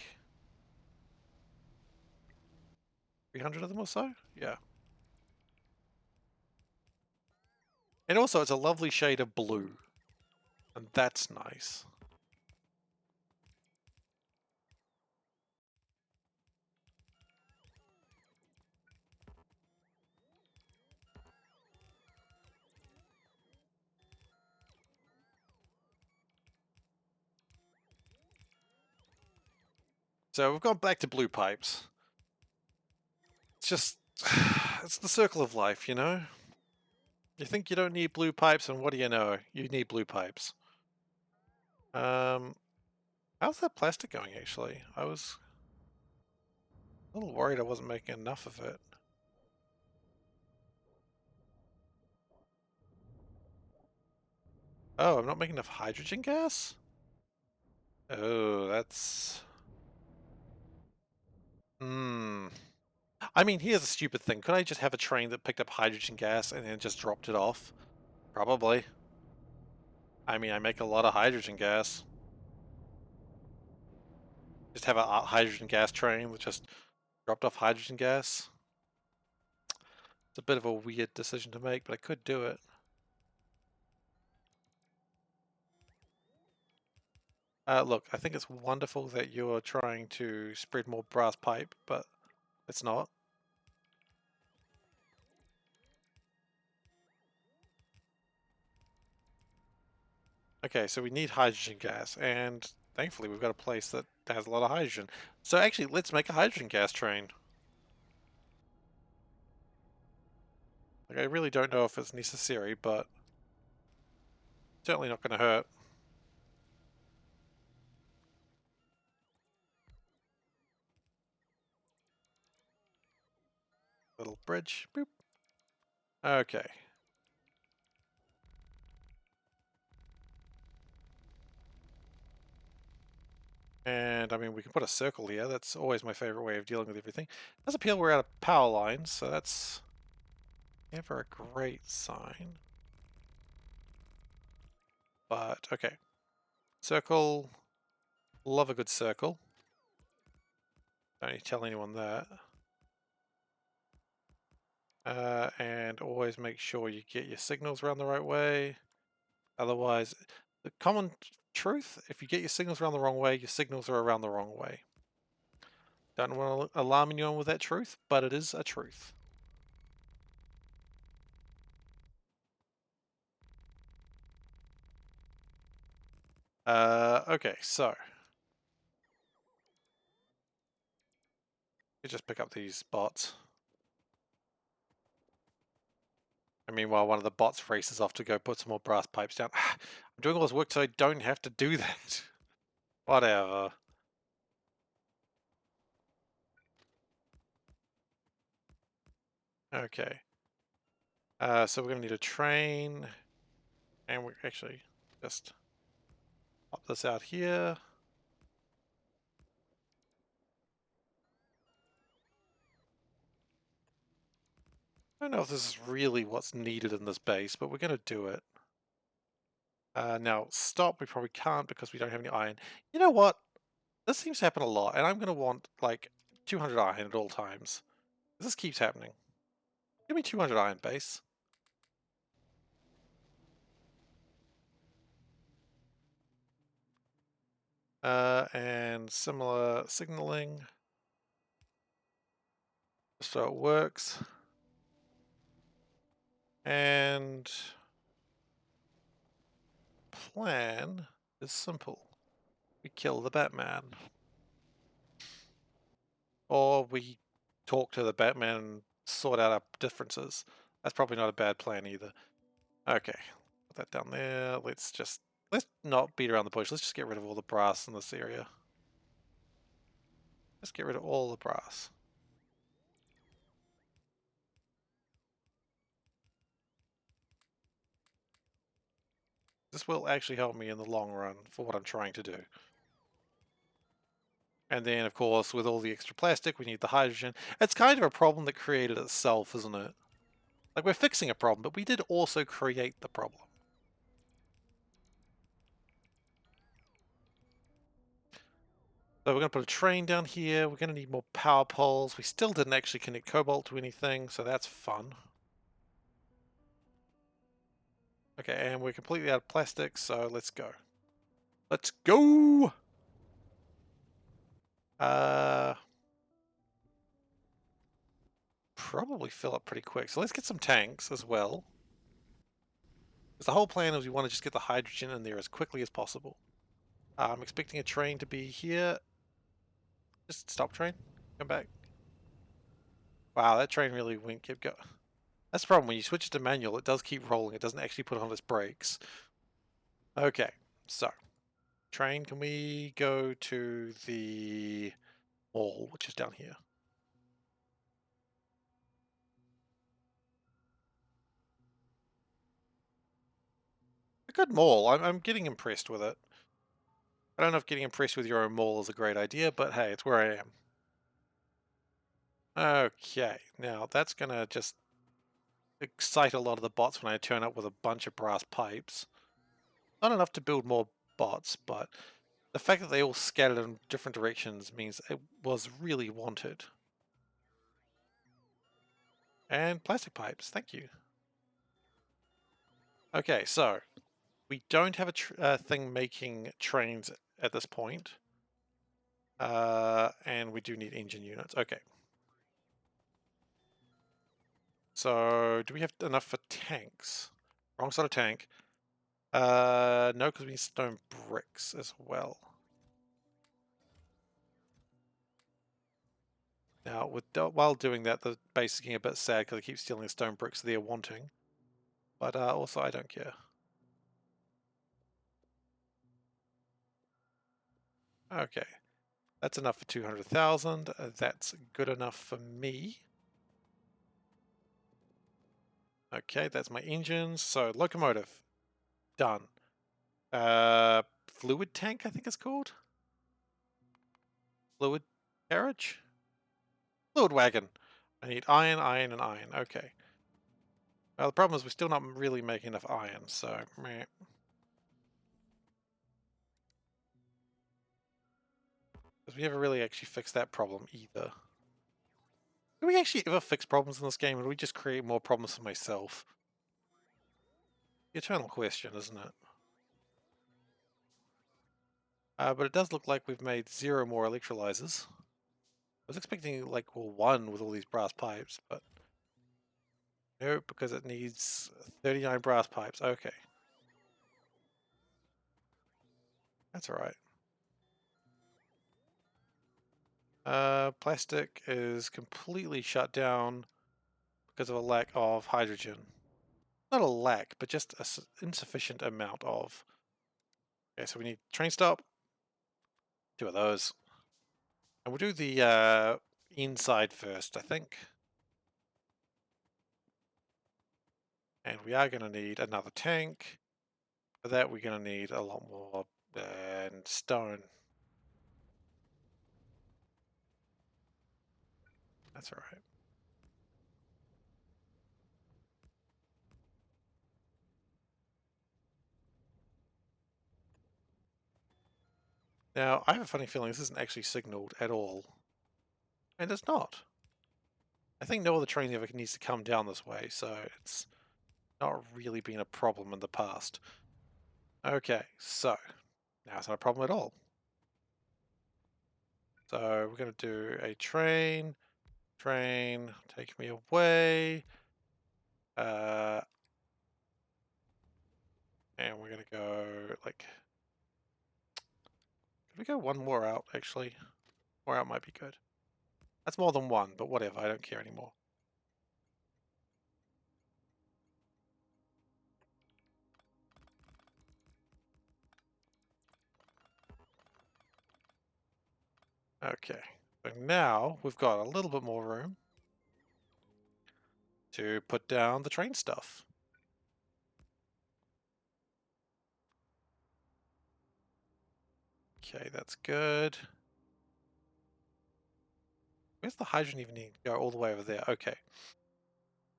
Speaker 1: 300 of them or so? Yeah. And also it's a lovely shade of blue. And that's nice. So we've gone back to blue pipes. It's just, it's the circle of life, you know? You think you don't need blue pipes, and what do you know? You need blue pipes. How's that plastic going, actually? I was a little worried I wasn't making enough of it. Oh, I'm not making enough hydrogen gas? Oh, that's... Hmm. I mean, here's a stupid thing. Could I just have a train that picked up hydrogen gas and then just dropped it off? Probably. I mean, I make a lot of hydrogen gas. Just have a hydrogen gas train that just dropped off hydrogen gas. It's a bit of a weird decision to make, but I could do it. Look, I think it's wonderful that you're trying to spread more brass pipe, but it's not. Okay, so we need hydrogen gas, and thankfully we've got a place that has a lot of hydrogen. So actually, let's make a hydrogen gas train. Like, I really don't know if it's necessary, but certainly not going to hurt. Little bridge. Boop. Okay. And I mean, we can put a circle here. That's always my favorite way of dealing with everything. It does appear we're out of power lines, so that's never a great sign. But, okay. Circle. Love a good circle. Don't need to tell anyone that. And always make sure you get your signals around the right way. Otherwise, the common truth, if you get your signals around the wrong way, your signals are around the wrong way. Don't want to alarm anyone with that truth, but it is a truth. Okay, so you just pick up these bots. And meanwhile, one of the bots races off to go put some more brass pipes down. I'm doing all this work so I don't have to do that. Whatever. Okay. So we're going to need a train. And we're actually just pop this out here. I don't know if this is really what's needed in this base, but we're going to do it. Now, stop, we probably can't because we don't have any iron. You know what? This seems to happen a lot, and I'm going to want, like, 200 iron at all times. This keeps happening. Give me 200 iron base. And similar signaling. So it works. And plan is simple. We kill the Batman. Or we talk to the Batman and sort out our differences. That's probably not a bad plan either. Okay, put that down there. Let's not beat around the bush. Let's just get rid of all the brass in this area. Let's get rid of all the brass. This will actually help me in the long run for what I'm trying to do. And then, of course, with all the extra plastic, we need the hydrogen. It's kind of a problem that created itself, isn't it? Like, we're fixing a problem, but we did also create the problem. So we're going to put a train down here. We're going to need more power poles. We still didn't actually connect cobalt to anything, so that's fun. Okay, and we're completely out of plastic, so let's go. Let's go! Probably fill up pretty quick. So let's get some tanks as well. Because the whole plan is we want to just get the hydrogen in there as quickly as possible. I'm expecting a train to be here. Just stop train. Come back. Wow, that train really kept going. That's the problem. When you switch it to manual, it does keep rolling. It doesn't actually put on its brakes. Okay, so train, can we go to the mall, which is down here? A good mall. I'm getting impressed with it. I don't know if getting impressed with your own mall is a great idea, but hey, it's where I am. Okay, now that's gonna just excite a lot of the bots when I turn up with a bunch of brass pipes. Not enough to build more bots, but the fact that they all scattered in different directions means it was really wanted. And plastic pipes, thank you. Okay, so we don't have a thing making trains at this point. And we do need engine units. Okay. So do we have enough for tanks? Wrong sort of tank. No, because we need stone bricks as well. Now, while doing that, the base is getting a bit sad because I keep stealing the stone bricks they're wanting. But also, I don't care. Okay, that's enough for 200,000. That's good enough for me. Okay, that's my engines. So locomotive, done. Fluid tank, I think it's called. Fluid carriage. Fluid wagon. I need iron, iron, and iron. Okay. Well, the problem is we're still not really making enough iron, so meh. Because we never really actually fixed that problem either. Do we actually ever fix problems in this game, or do we just create more problems for myself? The eternal question, isn't it? But it does look like we've made 0 more electrolyzers. I was expecting like, well, 1 with all these brass pipes, but no, because it needs 39 brass pipes. Okay. That's alright. Plastic is completely shut down because of a lack of hydrogen. Not a lack, but just an insufficient amount of. Okay, so we need train stop. 2 of those. And we'll do the inside first, I think. And we are going to need another tank. For that, we're going to need a lot more and stone. That's alright. Now, I have a funny feeling this isn't actually signaled at all. And it's not. I think no other train ever needs to come down this way, so it's not really been a problem in the past. Okay, so now it's not a problem at all. So we're going to do a train, Train, take me away. And we're gonna go like, could we go one more out actually? More out might be good. That's more than one, but whatever, I don't care anymore. Okay, so now we've got a little bit more room to put down the train stuff. Okay, that's good. Where's the hydrogen even need to go? All the way over there. Okay.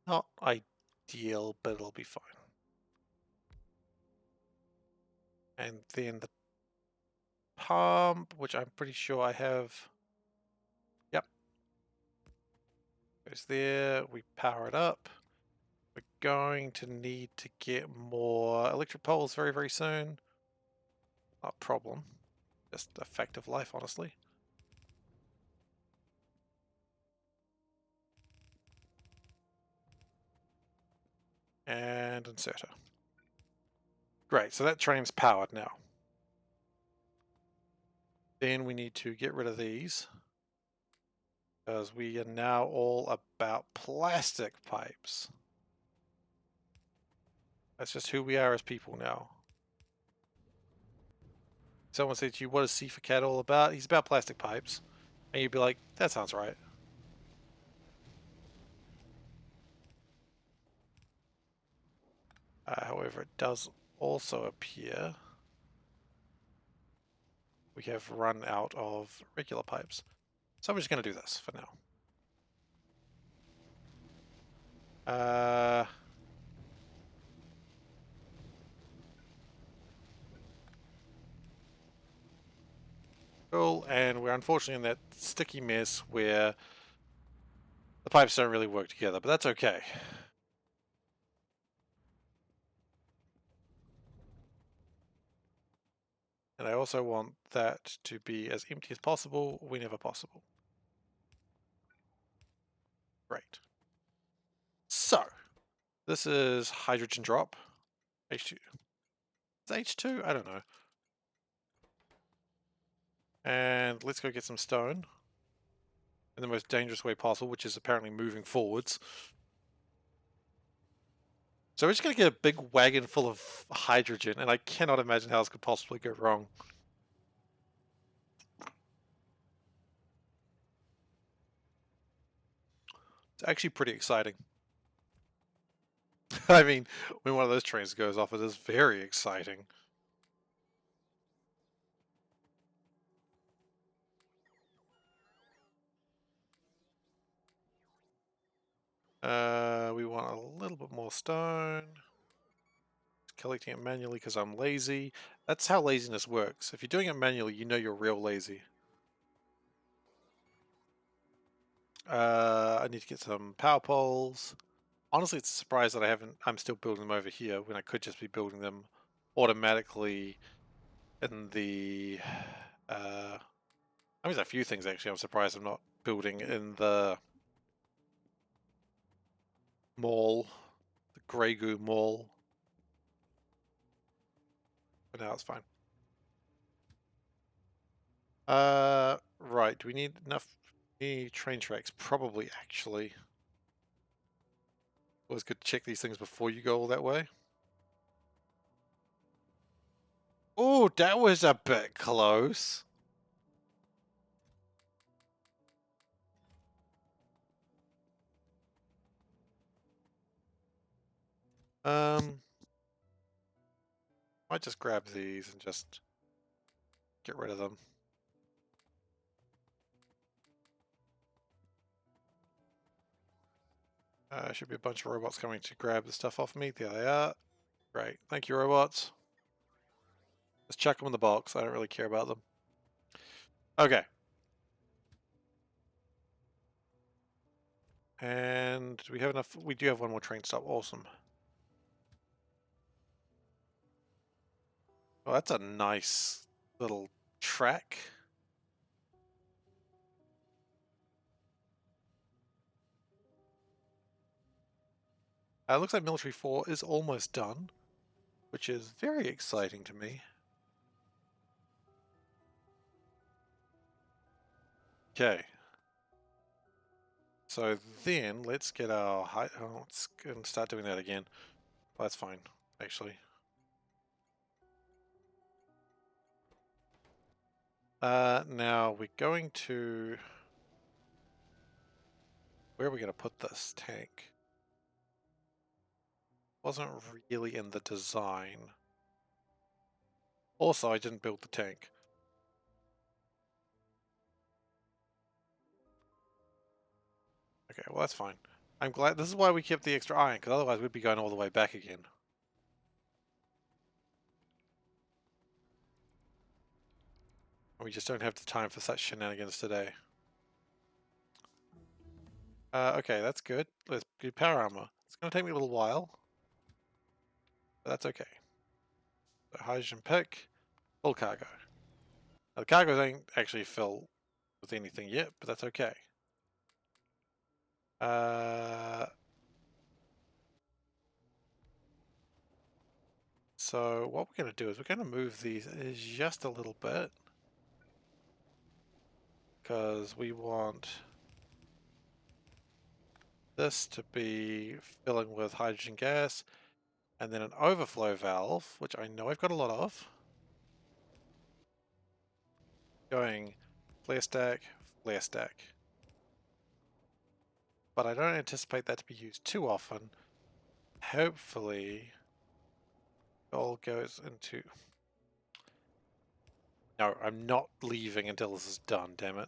Speaker 1: Not ideal, but it'll be fine. And then the pump, which I'm pretty sure I have. Yep. Goes there. We power it up. We're going to need to get more electric poles very, very soon. Not a problem. Just a fact of life, honestly. And inserter. Great, so that train's powered now. Then we need to get rid of these, because we are now all about plastic pipes. That's just who we are as people now. Someone said to you, what is SeiferKatt all about? He's about plastic pipes. And you'd be like, that sounds right. However, it does also appear we have run out of regular pipes. So I'm just going to do this for now. Cool, and we're unfortunately in that sticky mess where the pipes don't really work together, but that's okay. And I also want that to be as empty as possible whenever possible. Great. So, this is hydrogen drop. H2. Is H2? I don't know. And let's go get some stone in the most dangerous way possible, which is apparently moving forwards. So we're just going to get a big wagon full of hydrogen, and I cannot imagine how this could possibly go wrong. It's actually pretty exciting. I mean, when one of those trains goes off, it is very exciting. We want a little bit more stone. Collecting it manually because I'm lazy. That's how laziness works. If you're doing it manually, you know you're real lazy. I need to get some power poles. Honestly, it's a surprise that I'm still building them over here when I could just be building them automatically in the, I mean, there's a few things actually I'm surprised I'm not building in the mall, the Grey Goo Mall. But now it's fine. Right, do we need enough train tracks? Probably, actually. Always good to check these things before you go all that way. Oh, that was a bit close. Might just grab these and just get rid of them. Should be a bunch of robots coming to grab the stuff off me. There they are. Great. Thank you, robots. Let's chuck them in the box. I don't really care about them. Okay. And do we have enough? We do have one more train stop. Awesome. Oh, that's a nice little track. It looks like Military 4 is almost done, which is very exciting to me. Okay. So then let's get our height. Oh, let's start doing that again. Well, that's fine, actually. Now we're going to... Where are we going to put this tank? Wasn't really in the design. Also, I didn't build the tank. Okay, well that's fine. I'm glad. This is why we kept the extra iron, because otherwise we'd be going all the way back again. We just don't have the time for such shenanigans today. Okay, that's good. Let's do power armor. It's going to take me a little while, but that's okay. So hydrogen pick, full cargo. Now, the cargo don't actually fill with anything yet, but that's okay. So what we're going to do is we're going to move these just a little bit, because we want this to be filling with hydrogen gas, and then an overflow valve, which I know I've got a lot of, going flare stack, flare stack. But I don't anticipate that to be used too often. Hopefully, it all goes into... No, I'm not leaving until this is done, damn it.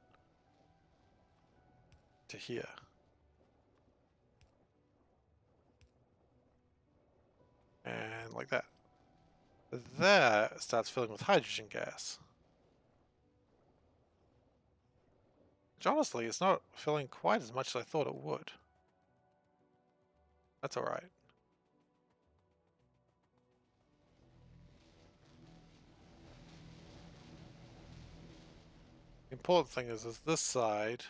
Speaker 1: To here. And like that. That starts filling with hydrogen gas. Which honestly, it's not filling quite as much as I thought it would. That's alright. The important thing is this side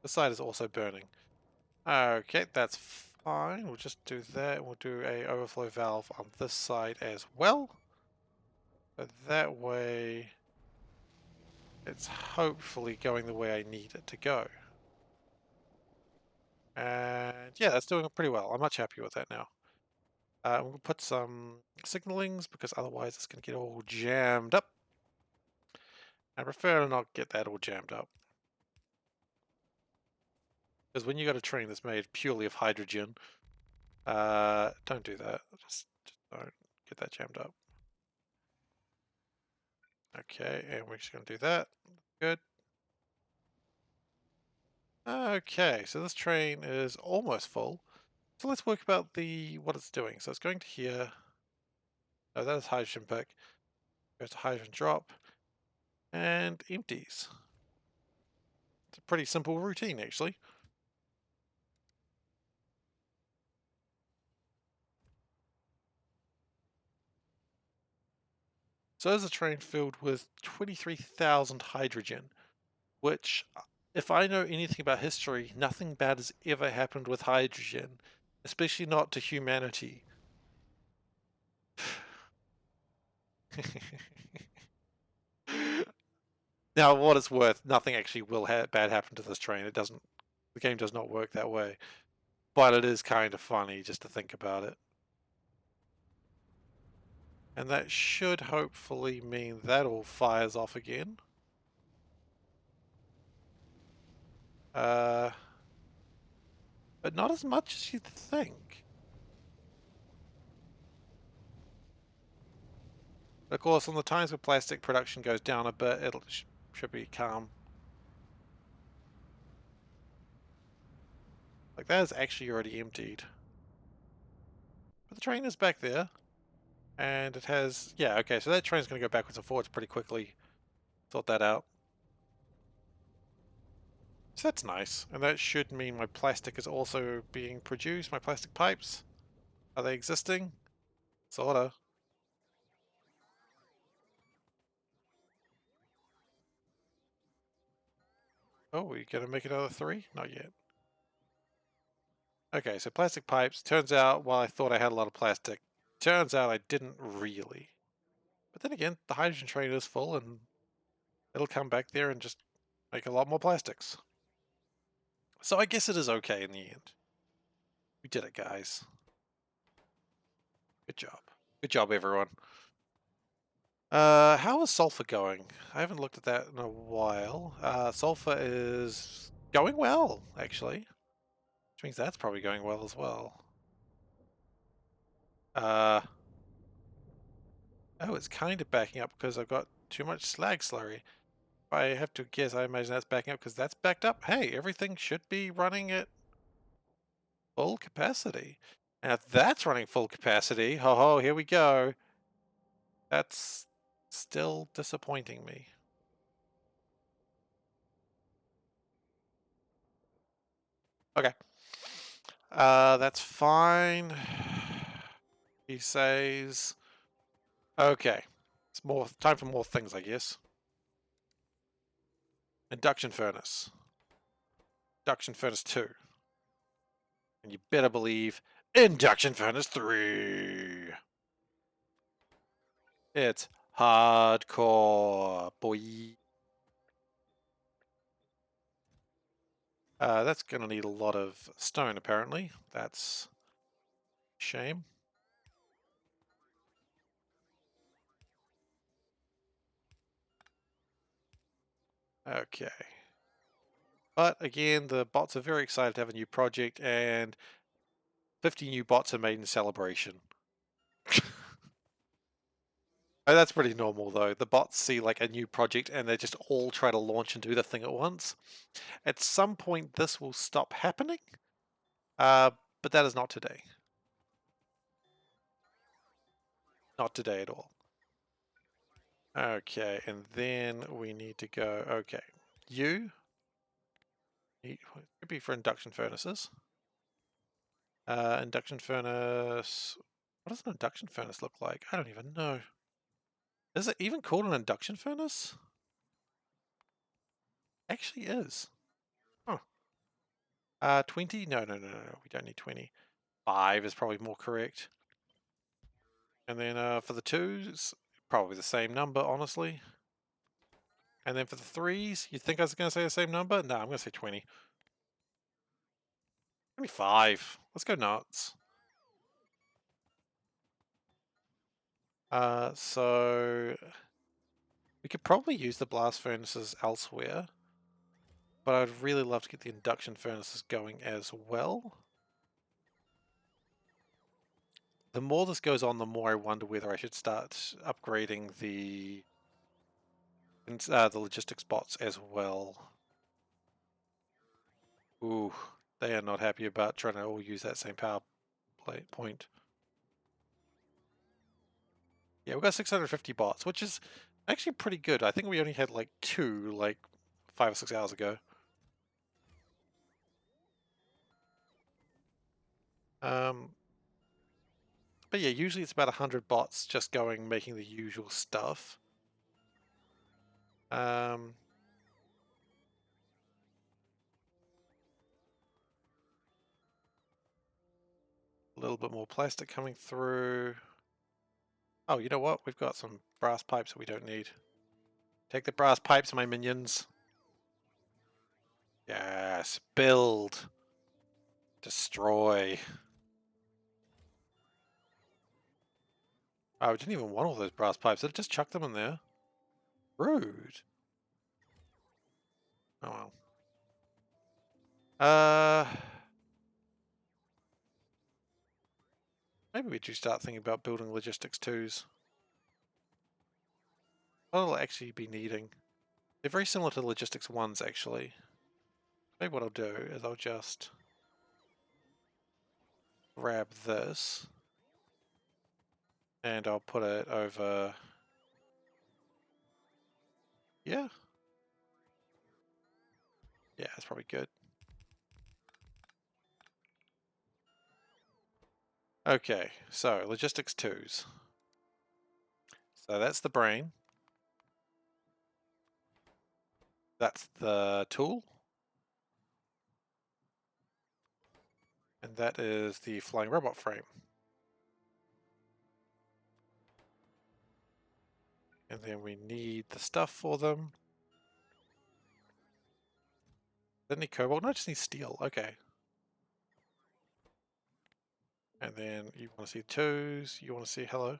Speaker 1: is also burning. Okay, that's fine. We'll just do that. We'll do a overflow valve on this side as well. So that way it's hopefully going the way I need it to go. And yeah, that's doing pretty well. I'm much happier with that now. We'll put some signalings because otherwise it's going to get all jammed up. I prefer to not get that all jammed up. Because when you got a train that's made purely of hydrogen, don't do that. Just don't get that jammed up. Okay, and we're just going to do that. Good. Okay, so this train is almost full. So let's work about what it's doing. So it's going to here. No, that is hydrogen pick. Goes to hydrogen drop and empties. It's a pretty simple routine, actually. So there's a train filled with 23,000 hydrogen, which, if I know anything about history, nothing bad has ever happened with hydrogen, especially not to humanity. Now, what it's worth, nothing actually will bad happen to this train. It doesn't. The game does not work that way, but it is kind of funny just to think about it. And that should hopefully mean that all fires off again. But not as much as you'd think. Of course, on the times where plastic production goes down a bit, it should be calm. Like, that is actually already emptied. But the train is back there. And it has... Yeah, okay, so that train's going to go backwards and forwards pretty quickly. Sort that out. So that's nice. And that should mean my plastic is also being produced. My plastic pipes. Are they existing? Sorta. Oh, we gonna make another 3? Not yet. Okay, so plastic pipes. Turns out, while I thought I had a lot of plastic, turns out I didn't really. But then again, the hydrogen train is full and it'll come back there and just make a lot more plastics. So I guess it is okay in the end. We did it, guys. Good job. Good job, everyone. How is sulfur going? I haven't looked at that in a while. Sulfur is going well, actually. Which means that's probably going well as well. Oh, it's kind of backing up because I've got too much slag slurry. If I have to guess, I imagine that's backing up because that's backed up. Hey, everything should be running at full capacity. And if that's running full capacity, ho ho, here we go. That's still disappointing me. Okay. That's fine. He says, okay. It's more time for more things, I guess. Induction furnace. Induction furnace 2. And you better believe induction furnace 3. It's hardcore, boy. That's going to need a lot of stone, apparently. That's a shame. Okay. But again, the bots are very excited to have a new project, and 50 new bots are made in celebration. Oh, that's pretty normal, though. The bots see like a new project and they just all try to launch and do the thing at once. At some point, this will stop happening, uh, but that is not today. Not today at all. Okay, and then we need to go. Okay, you could be for induction furnaces. Induction furnace. What does an induction furnace look like? I don't even know. Is it even called an induction furnace? Actually is. Huh. 20? No, no, no, no, no. We don't need 20. 5 is probably more correct. And then for the 2s, probably the same number, honestly. And then for the 3s, you think I was going to say the same number? No, I'm going to say 20. 25. Let's go nuts. So we could probably use the blast furnaces elsewhere, but I'd really love to get the induction furnaces going as well. The more this goes on, the more I wonder whether I should start upgrading the logistics bots as well. Ooh, they are not happy about trying to all use that same power point. Yeah, we've got 650 bots, which is actually pretty good. I think we only had like 2 like 5 or 6 hours ago. But yeah, usually it's about 100 bots just going, making the usual stuff. A little bit more plastic coming through. Oh, you know what? We've got some brass pipes that we don't need. Take the brass pipes, my minions. Yes, build. Destroy. Oh, we didn't even want all those brass pipes. I just chucked them in there. Rude. Oh well. Maybe we should start thinking about building logistics 2s. What will actually be needing? They're very similar to logistics 1s, actually. Maybe what I'll do is I'll just grab this and I'll put it over. Yeah. Yeah, that's probably good. Okay, so logistics 2s. So that's the brain. That's the tool. And that is the flying robot frame. And then we need the stuff for them. Doesn't need cobalt? No, I just need steel. Okay. And then you want to see twos. You want to see hello.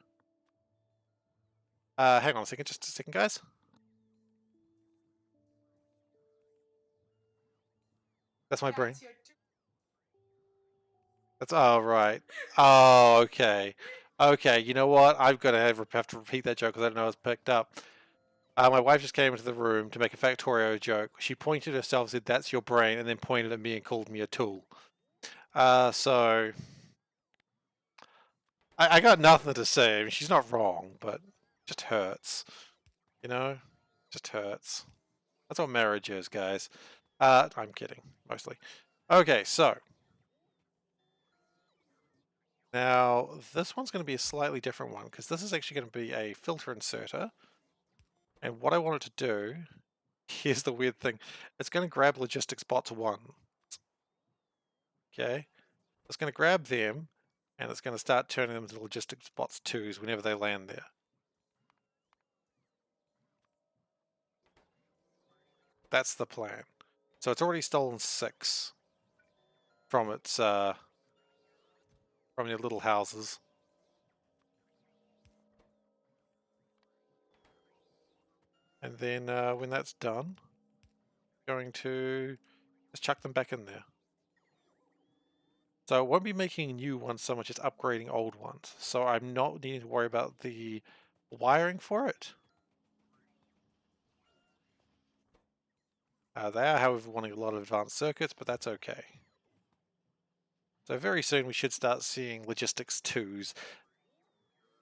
Speaker 1: Hang on a second. Just a second, guys. That's my brain. That's oh right. Oh okay, okay. You know what? I'm gonna have to repeat that joke because I don't know it's picked up. My wife just came into the room to make a Factorio joke. She pointed at herself, said, "That's your brain," and then pointed at me and called me a tool. So I got nothing to say. I mean, she's not wrong, but it just hurts. You know, just hurts. That's what marriage is, guys. I'm kidding, mostly. Okay, so now this one's going to be a slightly different one because this is actually going to be a filter inserter. And what I want it to do, here's the weird thing, it's going to grab logistics bots 1. Okay, it's going to grab them and it's going to start turning them into logistics bots 2s whenever they land there. That's the plan. So it's already stolen 6 from its from your little houses. And then when that's done, going to just chuck them back in there. So I won't be making new ones so much as upgrading old ones. So I'm not needing to worry about the wiring for it. They are, however, wanting a lot of advanced circuits, but that's okay. So very soon we should start seeing logistics 2s.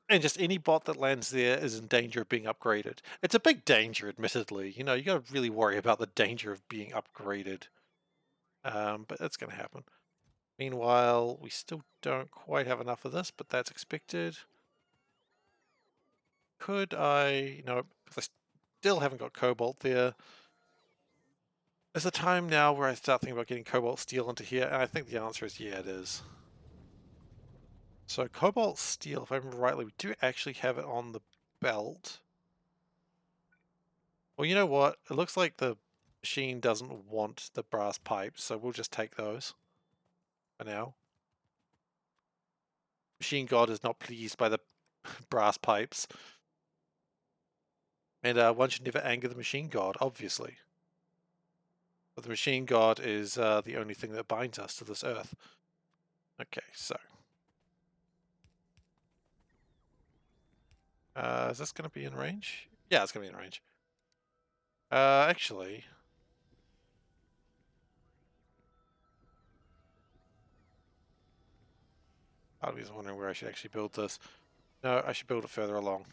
Speaker 1: And just any bot that lands there is in danger of being upgraded. It's a big danger, admittedly. You know, you got to really worry about the danger of being upgraded. But that's going to happen. Meanwhile, we still don't quite have enough of this, but that's expected. Could I... No, because I still haven't got cobalt there. Is the time now where I start thinking about getting cobalt steel into here? And I think the answer is yeah, it is. So cobalt steel, if I remember rightly, we do actually have it on the belt. Well, you know what? It looks like the machine doesn't want the brass pipes, so we'll just take those for now. Machine God is not pleased by the brass pipes. And one should never anger the machine God, obviously. But the machine God is the only thing that binds us to this earth. Okay, so. Is this going to be in range? Yeah, it's going to be in range. Actually... I was wondering where I should actually build this. No, I should build it further along.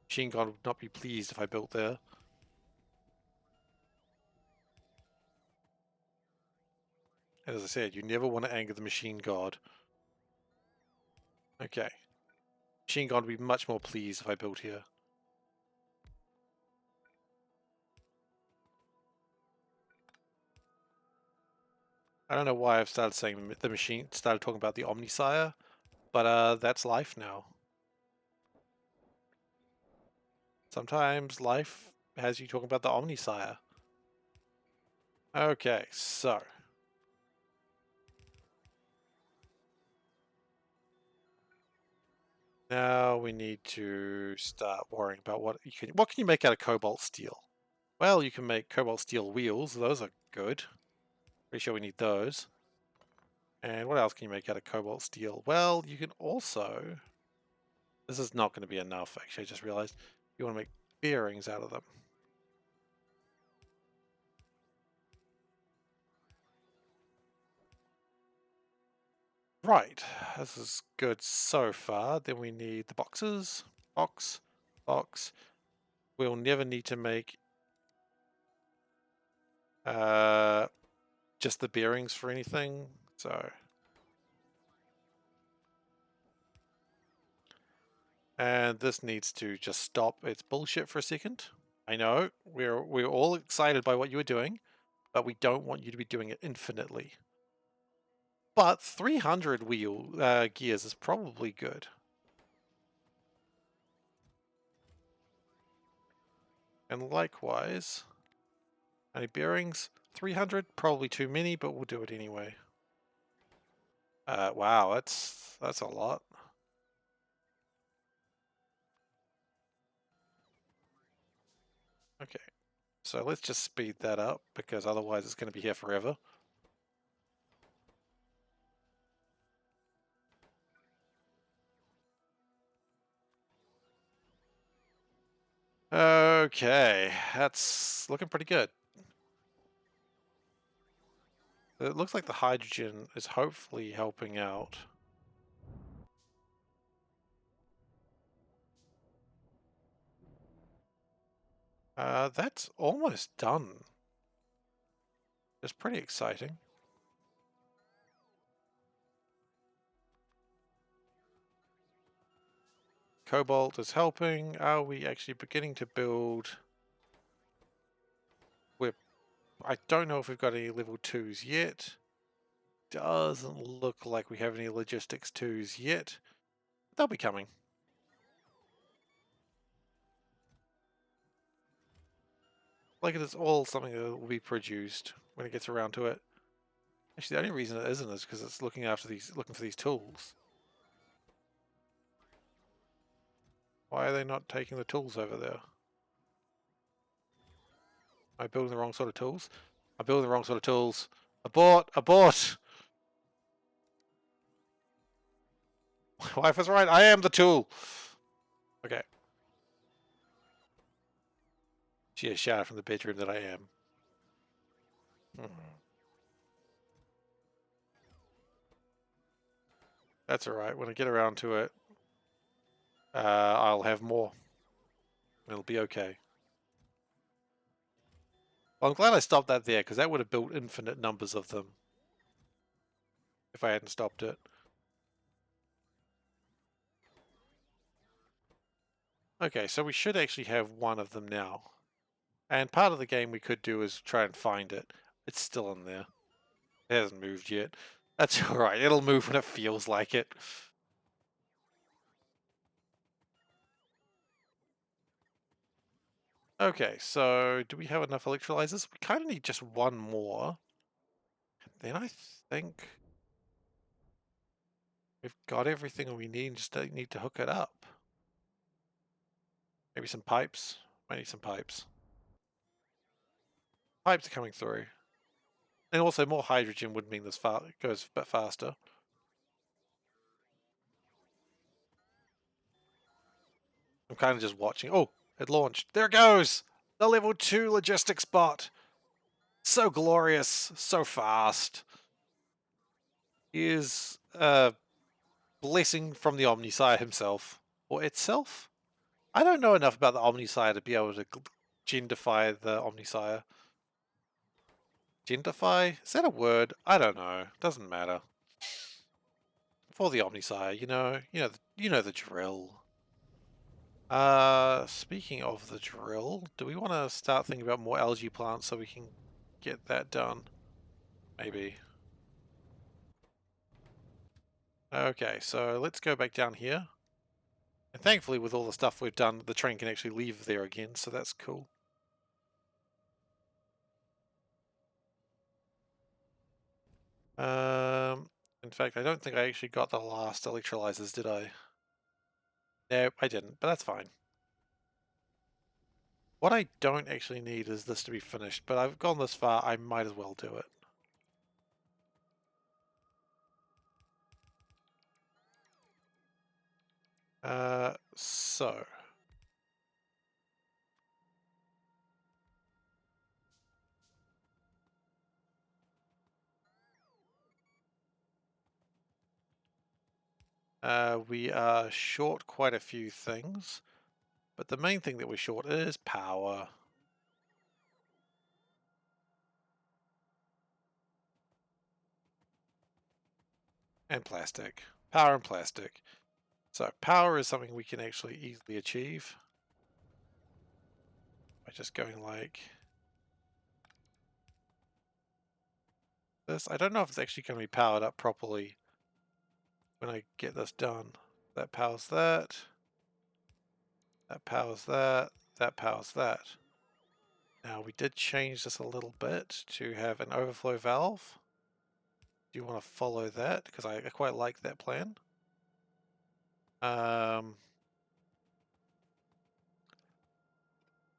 Speaker 1: Machine God would not be pleased if I built there. And as I said, you never want to anger the machine God. Okay. Machine God would be much more pleased if I built here. I don't know why I've started saying the machine, started talking about the Omnisire, but that's life now. Sometimes life has you talking about the Omnisire. Okay, so. Now we need to start worrying about what can you make out of cobalt steel? Well, you can make cobalt steel wheels. Those are good. Pretty sure we need those. And what else can you make out of cobalt steel? Well, you can also... This is not going to be enough, actually. I just realized you want to make bearings out of them. Right. This is good so far. Then we need the boxes. Box. Box. We'll never need to make... just the bearings for anything. So... And this needs to just stop its bullshit for a second. I know, we're all excited by what you were doing, but we don't want you to be doing it infinitely. but 300 gears is probably good. And likewise, any bearings? 300, probably too many, but we'll do it anyway. Wow, that's a lot. Okay, so let's just speed that up because otherwise it's going to be here forever. Okay, that's looking pretty good. It looks like the hydrogen is hopefully helping out. That's almost done. It's pretty exciting. Cobalt is helping. Are we actually beginning to build? I don't know if we've got any level 2s yet. Doesn't look like we have any logistics 2s yet. They'll be coming. Like it is all something that will be produced when it gets around to it. Actually, the only reason it isn't is because it's looking for these tools. Why are they not taking the tools over there? Am I building the wrong sort of tools? I'm building the wrong sort of tools. Abort! Abort! My wife is right. I am the tool. Okay. She has shouted from the bedroom that I am. That's alright. When I get around to it, I'll have more. It'll be okay. Well, I'm glad I stopped that there, because that would have built infinite numbers of them if I hadn't stopped it. Okay, so we should actually have one of them now. And part of the game we could do is try and find it. It's still in there. It hasn't moved yet. That's alright, it'll move when it feels like it. Okay, so do we have enough electrolyzers? We kind of need just one more. Then I think we've got everything we need, just need to hook it up. Maybe some pipes. Might need some pipes. Pipes are coming through. And also more hydrogen would mean this goes a bit faster. I'm kind of just watching. Oh, it launched. There it goes! The level 2 logistics bot. So glorious, so fast. Is a blessing from the Omnisire himself. Or itself? I don't know enough about the Omnisire to be able to genderify the Omnisire. Genderify? Is that a word? I don't know. Doesn't matter. For the Omnisire, you know the drill. Speaking of the drill, do we want to start thinking about more algae plants so we can get that done? Maybe. Okay, so let's go back down here. And thankfully, with all the stuff we've done, the train can actually leave there again, so that's cool. In fact, I don't think I actually got the last electrolyzers, did I? No, I didn't, but that's fine. What I don't actually need is this to be finished, but I've gone this far, I might as well do it. So... we are short quite a few things, but the main thing that we're short is power. And plastic. Power and plastic. So power is something we can actually easily achieve by just going like this. I don't know if it's actually going to be powered up properly when I get this done. That powers that. That powers that. That powers that. Now we did change this a little bit to have an overflow valve. Do you want to follow that? Because I quite like that plan.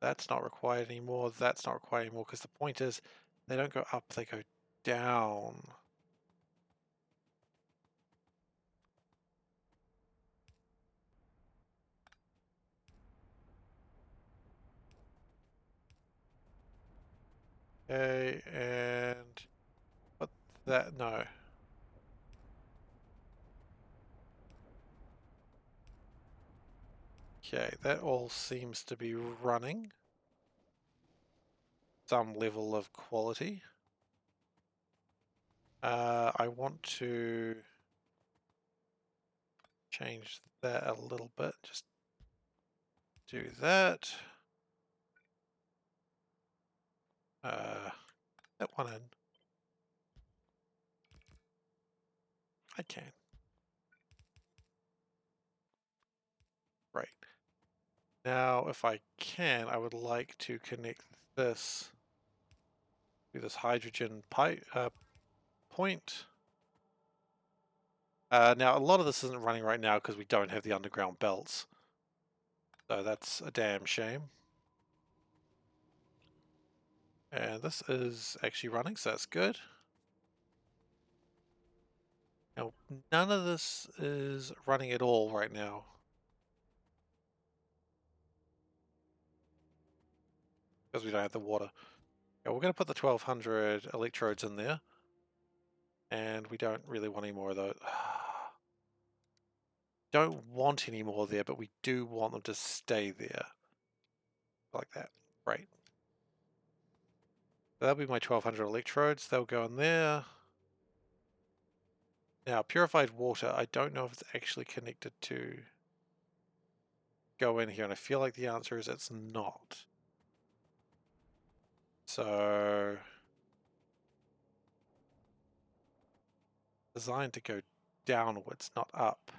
Speaker 1: That's not required anymore. That's not required anymore because the point is they don't go up, they go down. Okay, and put that, no. Okay, that all seems to be running. Some level of quality. I want to change that a little bit. Just do that. That one in. I can. Right. Now, if I can, I would like to connect this to this hydrogen pipe point. Now, a lot of this isn't running right now because we don't have the underground belts. So that's a damn shame. And this is actually running, so that's good. Now, none of this is running at all right now. Because we don't have the water. Yeah, we're going to put the 1200 electrodes in there. And we don't really want any more of those. Don't want any more there, but we do want them to stay there. Like that. Right. That'll be my 1200 electrodes. They'll go in there. Now, purified water, I don't know if it's actually connected to go in here, and I feel like the answer is it's not. So, designed to go downwards, not up.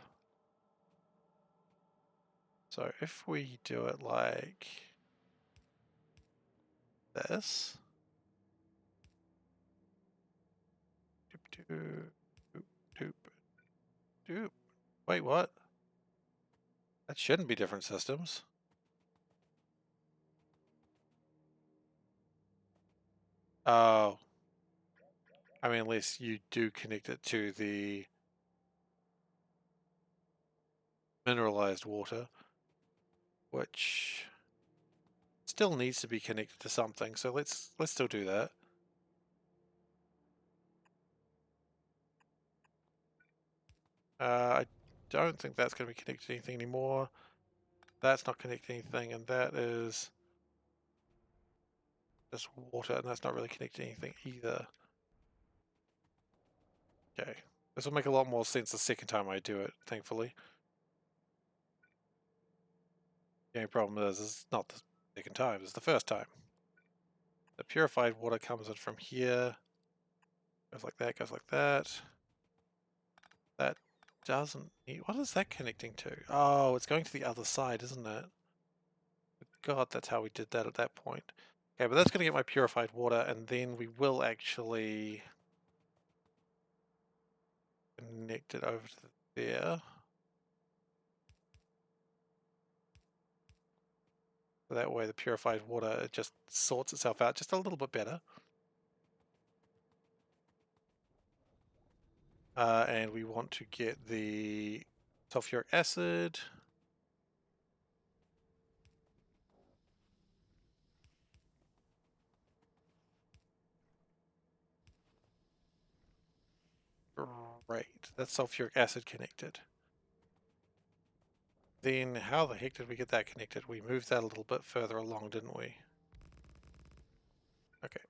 Speaker 1: So if we do it like this. Doop, doop, doop, doop, doop. Wait, what? That shouldn't be different systems. Oh. I mean, unless you do connect it to the mineralized water, which still needs to be connected to something. So let's still do that. I don't think that's going to be connected to anything anymore. That's not connected to anything, and that is just water, and that's not really connected to anything either. Okay, this will make a lot more sense the second time I do it, thankfully. The only problem is it's not the second time, it's the first time. The purified water comes in from here, goes like that, goes like that. That doesn't need, what is that connecting to? Oh, it's going to the other side, isn't it? God, that's how we did that at that point. Okay, but that's going to get my purified water, and then we will actually connect it over to there. So that way the purified water, it just sorts itself out just a little bit better. And we want to get the sulfuric acid. Right, that's sulfuric acid connected. Then how the heck did we get that connected? We moved that a little bit further along, didn't we? Okay.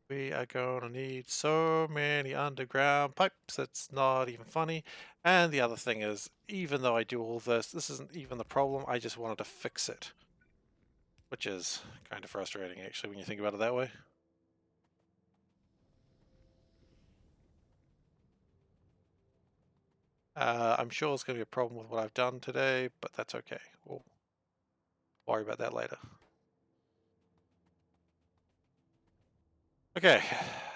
Speaker 1: We are going to need so many underground pipes, it's not even funny. And the other thing is, even though I do all this, this isn't even the problem, I just wanted to fix it. Which is kind of frustrating, actually, when you think about it that way. I'm sure there's going to be a problem with what I've done today, but that's okay. We'll worry about that later. Okay,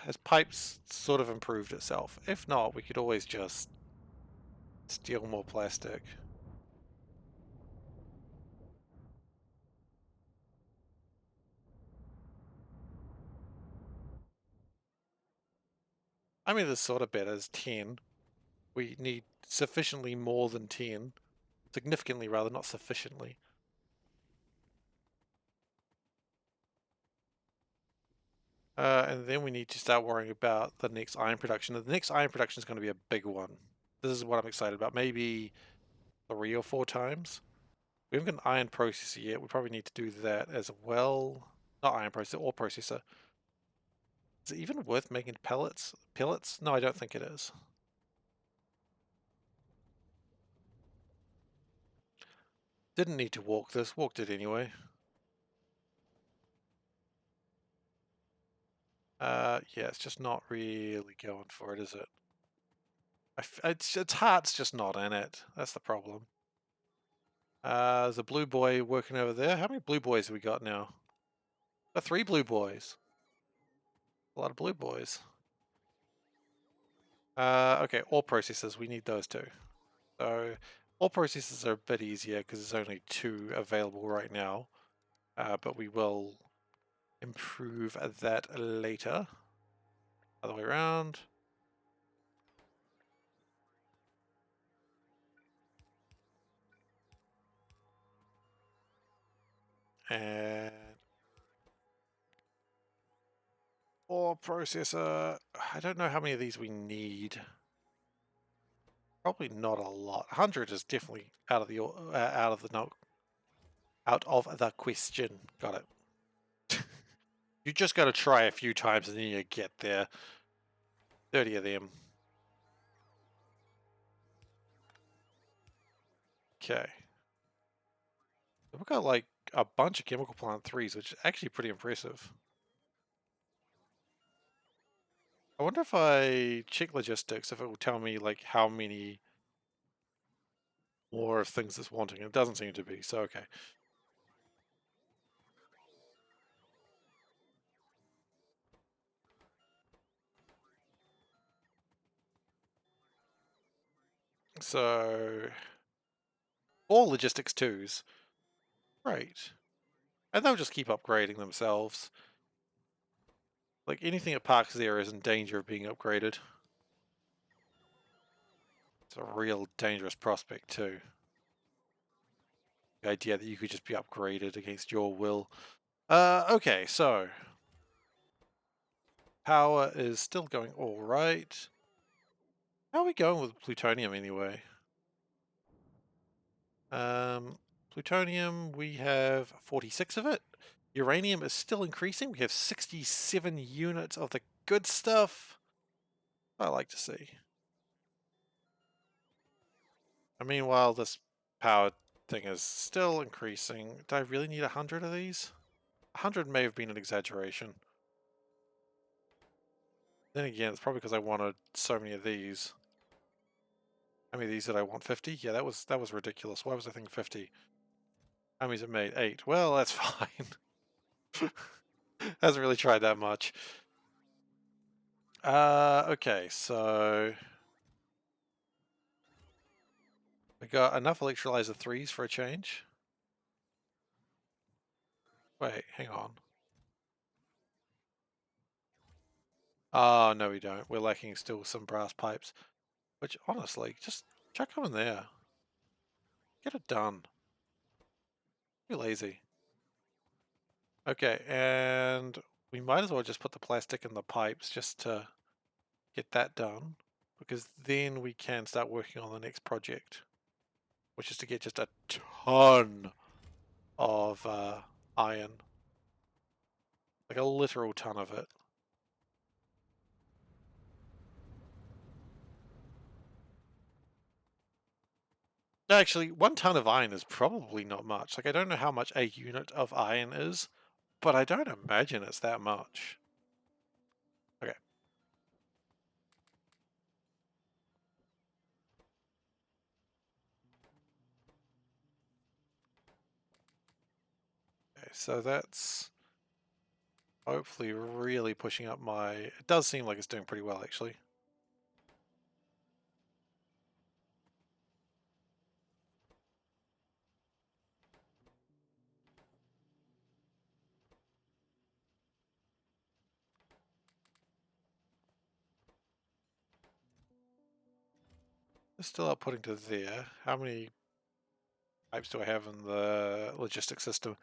Speaker 1: has pipes sort of improved itself? If not, we could always just steal more plastic. I mean, this sort of better as 10. We need sufficiently more than 10. Significantly rather, not sufficiently. And then we need to start worrying about the next iron production. The next iron production is going to be a big one. This is what I'm excited about. Maybe 3 or 4 times. We haven't got an iron processor yet. We probably need to do that as well. Not iron processor, ore processor. Is it even worth making pellets? Pellets? No, I don't think it is. Didn't need to walk this. Walked it anyway. Yeah, it's just not really going for it, is it? Its heart's just not in it. That's the problem. There's a blue boy working over there. How many blue boys have we got now? Got 3 blue boys. A lot of blue boys. Okay, ore processors. We need those too. So, ore processors are a bit easier because there's only 2 available right now. But we will improve that later. Other way around. And ore processor. I don't know how many of these we need. Probably not a lot. 100 is definitely out of the question. Got it. You just got to try a few times and then you get there. 30 of them. Okay. We've got like a bunch of chemical plant 3s, which is actually pretty impressive. I wonder if I check logistics, if it will tell me like how many more of things it's wanting. It doesn't seem to be, so okay. So, all logistics 2s. Right. And they'll just keep upgrading themselves. Like anything that parks there is in danger of being upgraded. It's a real dangerous prospect too. The idea that you could just be upgraded against your will. Okay, so power is still going all right. How are we going with plutonium anyway? Plutonium, we have 46 of it. Uranium is still increasing. We have 67 units of the good stuff. I like to see. And meanwhile, this power thing is still increasing. Do I really need 100 of these? 100 may have been an exaggeration. Then again, it's probably because I wanted so many of these. How many of these did I want? 50? Yeah, that was ridiculous. Why was I thinking 50? How many's it made? 8. Well, that's fine. Hasn't really tried that much. Okay, so we got enough Electrolyzer 3s for a change. Wait, hang on. Oh, no we don't. We're lacking still some brass pipes. Which, honestly, just chuck them in there. Get it done. Be lazy. Okay, and we might as well just put the plastic in the pipes just to get that done. Because then we can start working on the next project. Which is to get just a ton of iron. Like a literal ton of it. Actually, 1 ton of iron is probably not much. Like, I don't know how much a unit of iron is, but I don't imagine it's that much. Okay. so that's hopefully really pushing up my... It does seem like it's doing pretty well, actually. It's still outputting to there. How many pipes do I have in the logistics system?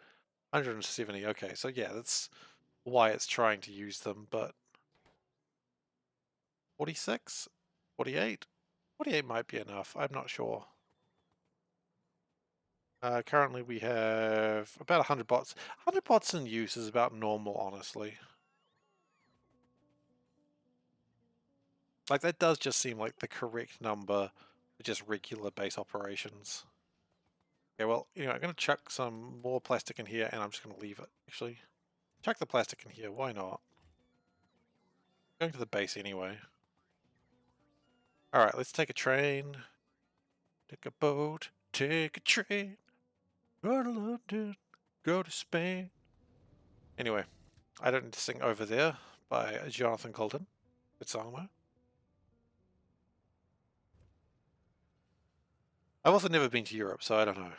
Speaker 1: 170. Okay, so yeah, that's why it's trying to use them, but 46? 48? 48 might be enough. I'm not sure. Currently we have about 100 bots. 100 bots in use is about normal, honestly. Like, that does just seem like the correct number for just regular base operations. Okay, well, you know, I'm going to chuck some more plastic in here, and I'm just going to leave it, actually. Chuck the plastic in here, why not? Going to the base anyway. Alright, let's take a train. Take a boat. Take a train. Go to London. Go to Spain. Anyway, I don't need to sing Over There by Jonathan Colton. Good song, though. I've also never been to Europe, so I don't know.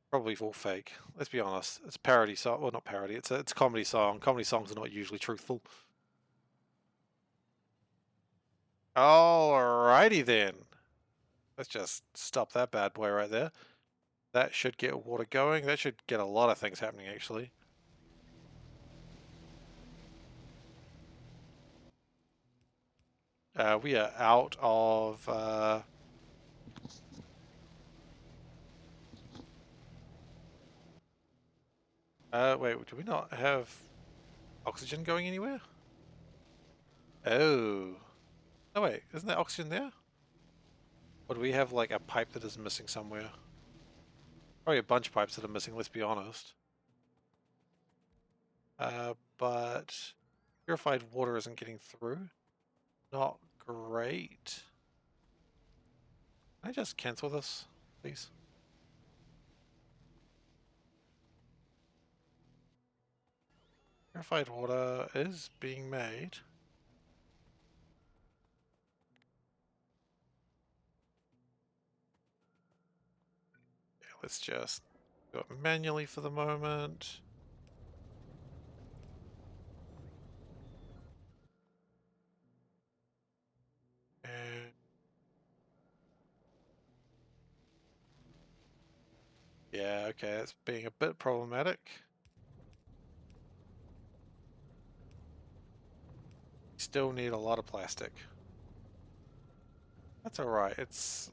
Speaker 1: Probably all fake. Let's be honest. It's a parody song. Well, not parody. It's a comedy song. Comedy songs are not usually truthful. Alrighty then. Let's just stop that bad boy right there. That should get water going. That should get a lot of things happening, actually. We are out of... wait, do we not have oxygen going anywhere? Oh. No, wait, isn't there oxygen there? Or do we have, like, a pipe that is missing somewhere? Probably a bunch of pipes that are missing, let's be honest. But purified water isn't getting through. Not great. Can I just cancel this, please? Purified water is being made. Okay, let's just do it manually for the moment. And yeah, okay, that's being a bit problematic. Still need a lot of plastic. That's alright, it's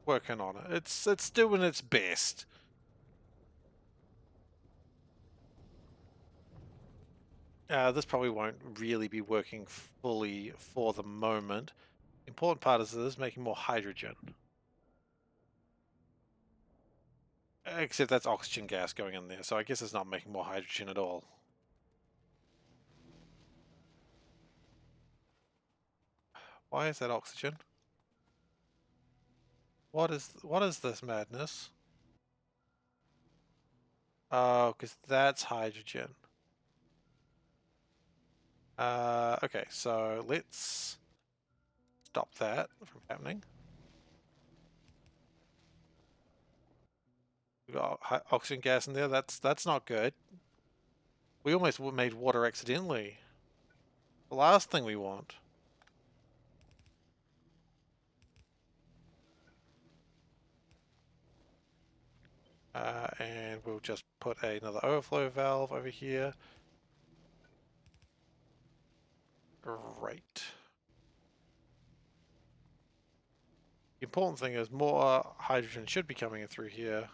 Speaker 1: working on it. It's doing its best. This probably won't really be working fully for the moment. The important part is this making more hydrogen. Except that's oxygen gas going in there, so I guess it's not making more hydrogen at all. Why is that oxygen? What is this madness? Oh, because that's hydrogen. Okay, so let's stop that from happening. We've got oxygen gas in there. That's not good. We almost made water accidentally. The last thing we want. And we'll just put another overflow valve over here. Great. The important thing is more hydrogen should be coming in through here.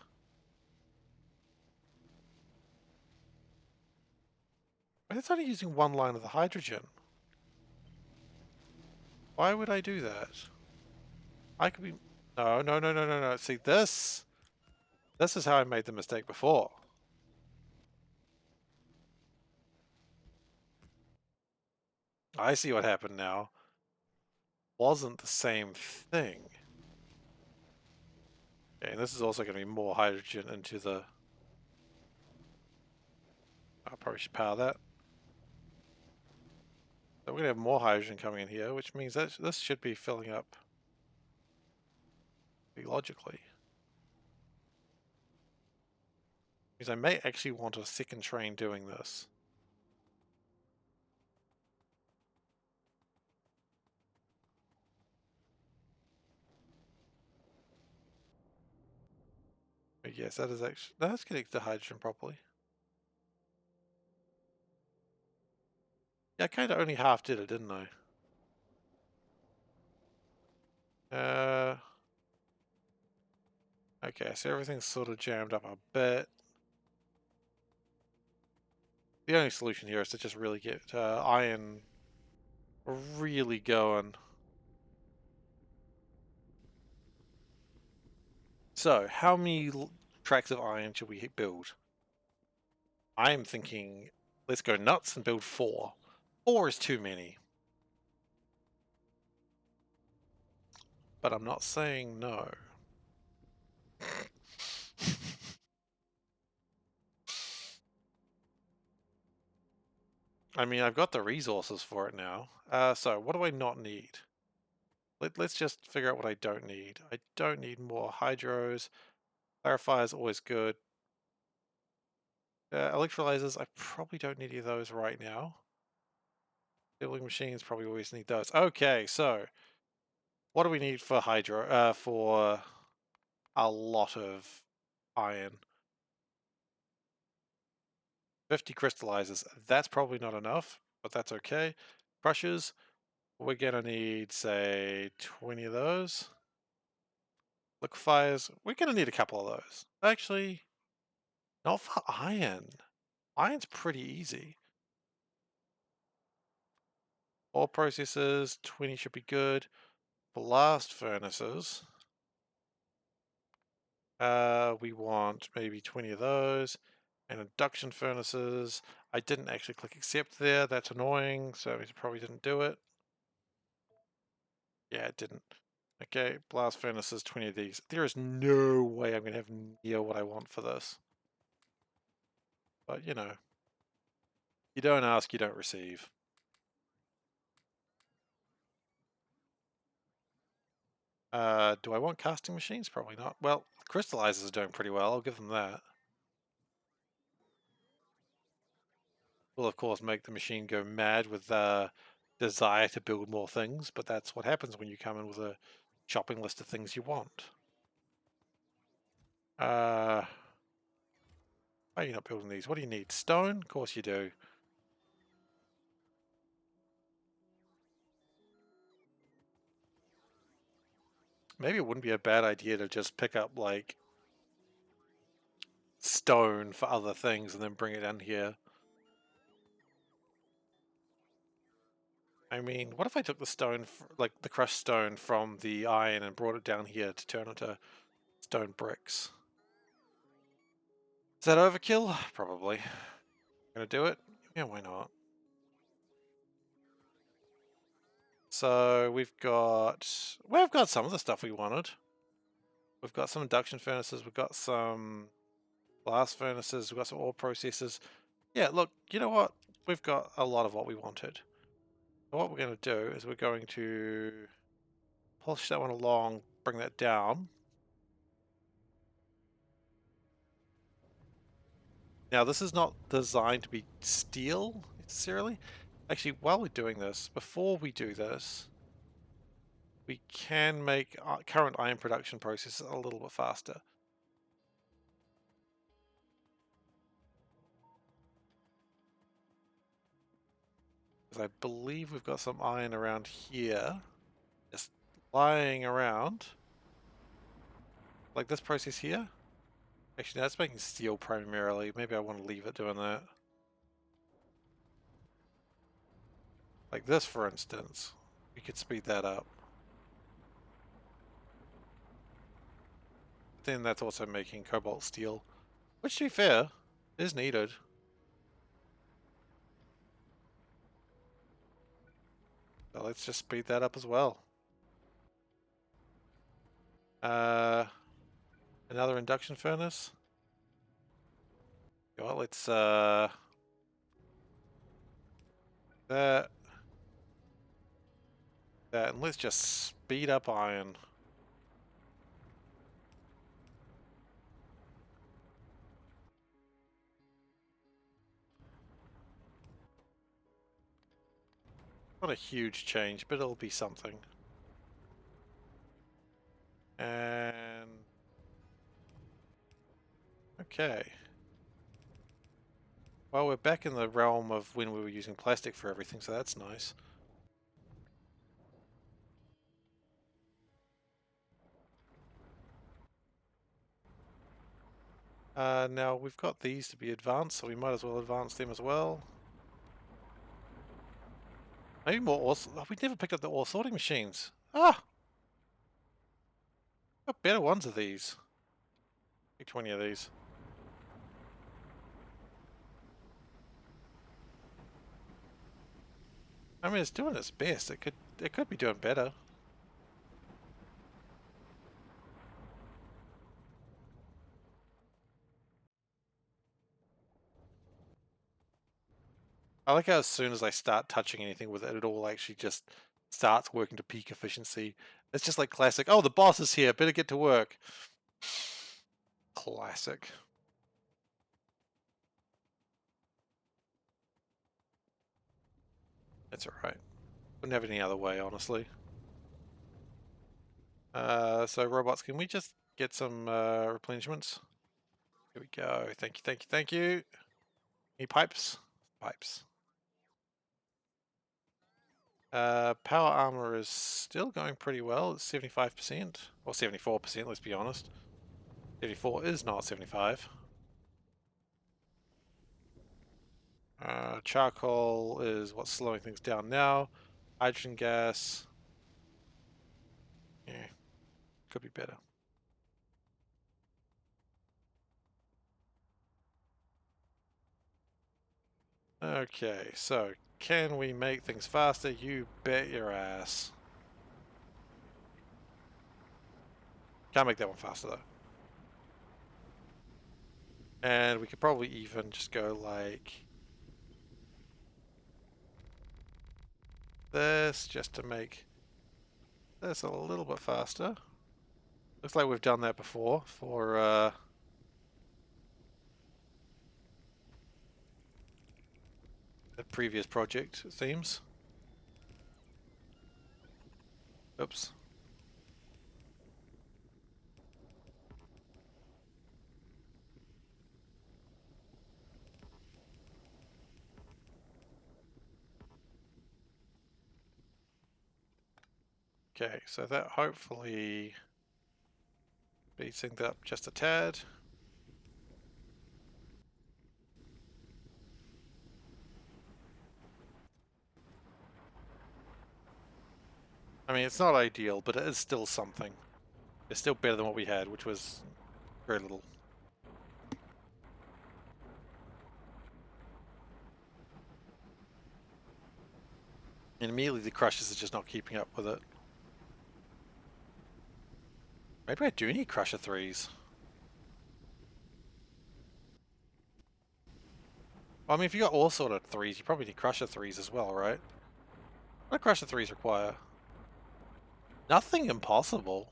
Speaker 1: But it's only using one line of the hydrogen. Why would I do that? I could be... No, no, no, no, no, no. See, this is how I made the mistake before. I see what happened now. Wasn't the same thing. Okay, and this is also going to be more hydrogen into the... Probably should power that. So we're going to have more hydrogen coming in here, which means that this should be filling up logically. Because I may actually want a second train doing this. But yes, that is actually... No, that's connected to hydrogen properly. Yeah, I kind of only half did it, didn't I? Okay, so everything's sort of jammed up a bit. The only solution here is to just really get iron really going. So, how many tracks of iron should we build? I'm thinking, let's go nuts and build 4. 4 is too many. But I'm not saying no. I mean, I've got the resources for it now. So, what do I not need? Let's just figure out what I don't need. I don't need more hydros. Clarifier is always good. Electrolyzers, I probably don't need any of those right now. Building machines, probably always need those. Okay, so what do we need for hydro? For a lot of iron. 50 crystallizers. That's probably not enough, but that's okay. Crushers, we're gonna need, say, 20 of those. Liquefiers, we're gonna need a couple of those. Actually, not for iron. Iron's pretty easy. Ore processors, 20 should be good. Blast furnaces, we want maybe 20 of those. And induction furnaces, I didn't actually click accept there. That's annoying, so we probably didn't do it. Yeah, it didn't. Okay, blast furnaces, 20 of these. There is no way I'm going to have near what I want for this. But, you know, you don't ask, you don't receive. Do I want casting machines? Probably not. Well, crystallizers are doing pretty well. I'll give them that. Will, of course, make the machine go mad with desire to build more things, but that's what happens when you come in with a shopping list of things you want. Why are you not building these? What do you need? Stone? Of course you do. Maybe it wouldn't be a bad idea to just pick up, like, stone for other things and then bring it in here. I mean, what if I took the stone, like the crushed stone from the iron and brought it down here to turn into stone bricks? Is that overkill? Probably. Gonna do it? Yeah, why not? So we've got some of the stuff we wanted. We've got some induction furnaces, we've got some blast furnaces, we've got some ore processors. Yeah, look, you know what? We've got a lot of what we wanted. So what we're going to do is we're going to push that one along, bring that down. Now, this is not designed to be steel necessarily. Actually, while we're doing this, before we do this, we can make our current iron production process a little bit faster. Because I believe we've got some iron around here, just lying around. Like this process here. Actually, no, that's making steel primarily. Maybe I want to leave it doing that. Like this, for instance. We could speed that up. Then that's also making cobalt steel, which, to be fair, is needed. So let's just speed that up as well. Another induction furnace. Well, let's That. And let's just speed up iron. Not a huge change, but it'll be something. And okay. Well, we're back in the realm of when we were using plastic for everything, so that's nice. Now we've got these to be advanced, so we might as well advance them as well. Maybe more ore. Oh, we never picked up the ore sorting machines. Ah! Got better ones of these. Pick 20 of these. I mean, it's doing its best. It could be doing better. I like how as soon as I start touching anything with it, it all actually just starts working to peak efficiency. It's just like classic, oh, the boss is here, better get to work. Classic. That's alright. Wouldn't have it any other way, honestly. So robots, can we just get some replenishments? Here we go. Thank you, thank you, thank you. Any pipes? Pipes. Power armor is still going pretty well. It's 75%. Or 74%, let's be honest. 74 is not 75. Charcoal is what's slowing things down now. Hydrogen gas. Yeah, could be better. Okay, so can we make things faster? You bet your ass. Can't make that one faster though. And we could probably even just go like this just to make this a little bit faster. Looks like we've done that before for a previous project, it seems. Oops. Okay, so that hopefully speeds things up just a tad. I mean, it's not ideal, but it is still something. It's still better than what we had, which was very little. And immediately the crushers are just not keeping up with it. Maybe I do need crusher 3s. Well, I mean, if you got all sort of 3s, you probably need crusher 3s as well, right? What do crusher 3s require? Nothing impossible.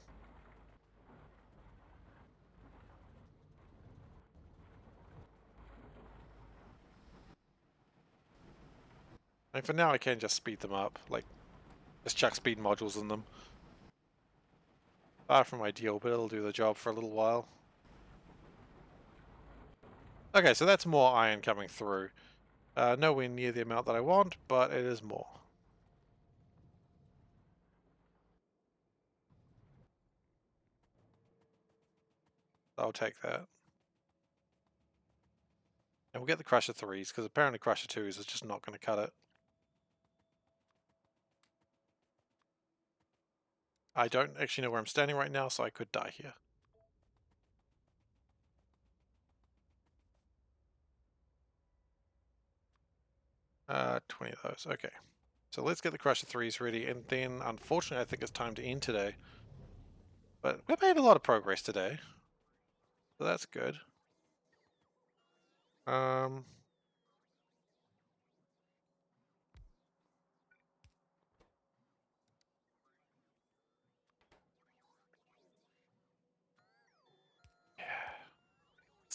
Speaker 1: I mean, for now I can just speed them up, like, just chuck speed modules in them. Far from ideal, but it'll do the job for a little while. Okay, so that's more iron coming through. Nowhere near the amount that I want, but it is more. I'll take that. And we'll get the crusher 3s, because apparently crusher 2s is just not going to cut it. I don't actually know where I'm standing right now, so I could die here. Uh, 20 of those, okay. So let's get the crusher 3s ready, and then unfortunately I think it's time to end today. But we've made a lot of progress today, so that's good. Um,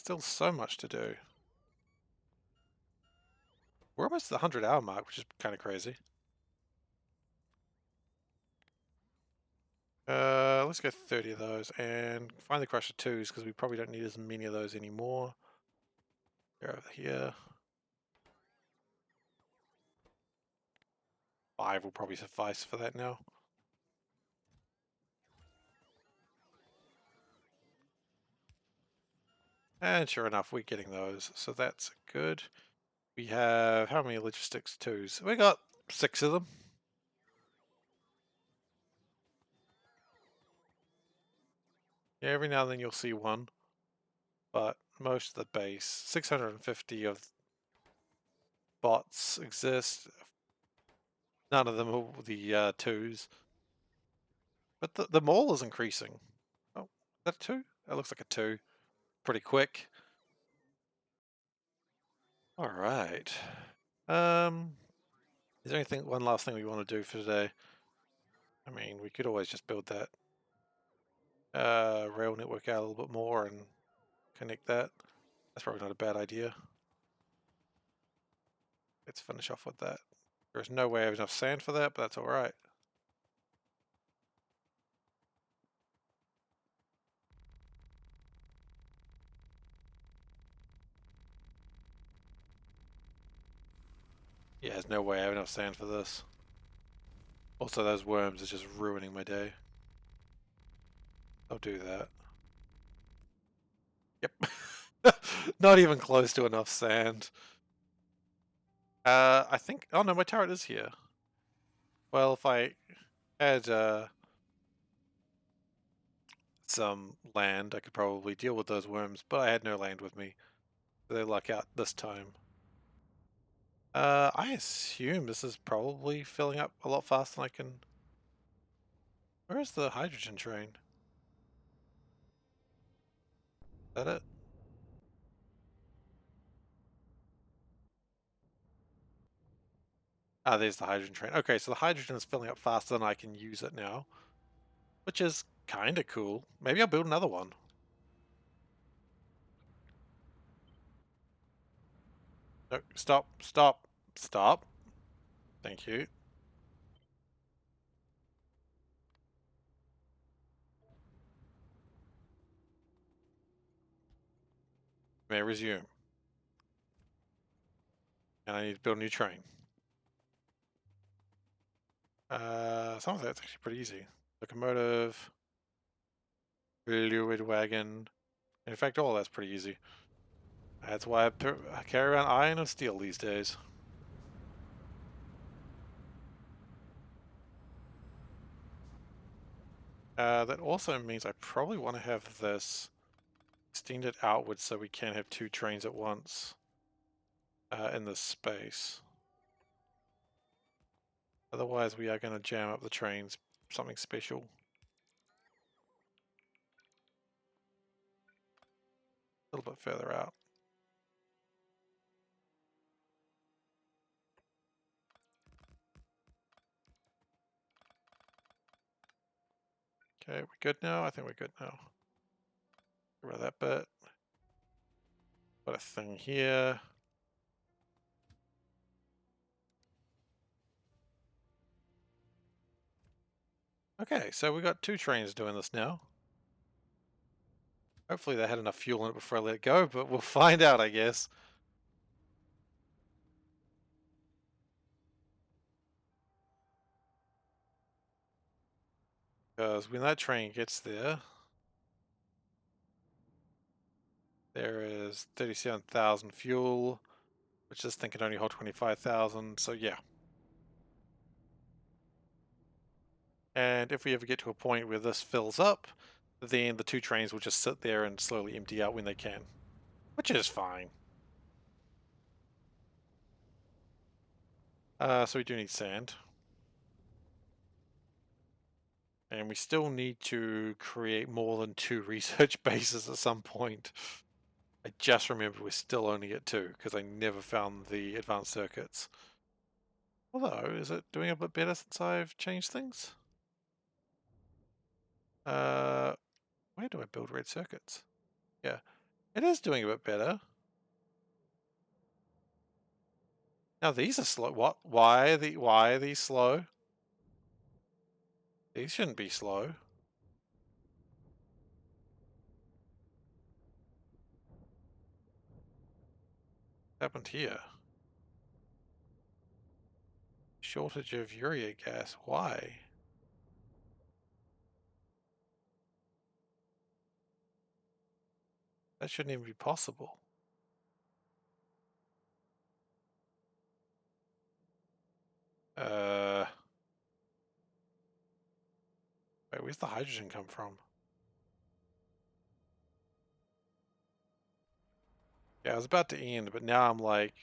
Speaker 1: Still so much to do. We're almost at the 100-hour mark, which is kind of crazy. Let's go 30 of those and find the Crusher 2s because we probably don't need as many of those anymore. They're over here. 5 will probably suffice for that now. And sure enough, we're getting those, so that's good. We have how many logistics 2s? We got 6 of them. Yeah, every now and then you'll see one, but most of the base, 650 of bots exist. None of them are the 2s. But the mall is increasing. Oh, is that a 2? That looks like a 2. Pretty quick. Alright. Is there anything, one last thing we want to do for today? I mean, we could always just build that rail network out a little bit more and connect that. That's probably not a bad idea. Let's finish off with that. There's no way I have enough sand for that, but that's alright. Yeah, there's no way I have enough sand for this. Also, those worms are just ruining my day. I'll do that. Yep. Not even close to enough sand. I think... Oh no, my turret is here. Well, if I had some land, I could probably deal with those worms, but I had no land with me. So they luck out this time. I assume this is probably filling up a lot faster than I can... Where's the hydrogen train? Is that it? Ah, there's the hydrogen train. Okay, so the hydrogen is filling up faster than I can use it now, which is kind of cool. Maybe I'll build another one. No, stop, stop, stop. Thank you. May I resume. And I need to build a new train. Some of that's actually pretty easy. Locomotive, fluid wagon. In fact, all that's pretty easy. That's why I carry around iron and steel these days. That also means I probably want to have this extended outwards so we can have 2 trains at once in this space. Otherwise, we are going to jam up the trains. Something special. A little bit further out. Okay, we're good now? I think we're good now. Get rid of that bit. Put a thing here. Okay, so we got 2 trains doing this now. Hopefully they had enough fuel in it before I let it go, but we'll find out, I guess. Because when that train gets there, there is 37,000 fuel, which this thing can only hold 25,000, so yeah. And if we ever get to a point where this fills up, then the 2 trains will just sit there and slowly empty out when they can, which is fine. So we do need sand. And we still need to create more than 2 research bases at some point. I just remember we're still only at 2 because I never found the advanced circuits. Although, is it doing a bit better since I've changed things? Where do I build red circuits? Yeah. It is doing a bit better. Now these are slow. What? Why are these slow? These shouldn't be slow. What happened here? Shortage of urea gas. Why? That shouldn't even be possible. Wait, where's the hydrogen come from? Yeah, I was about to end, but now I'm like,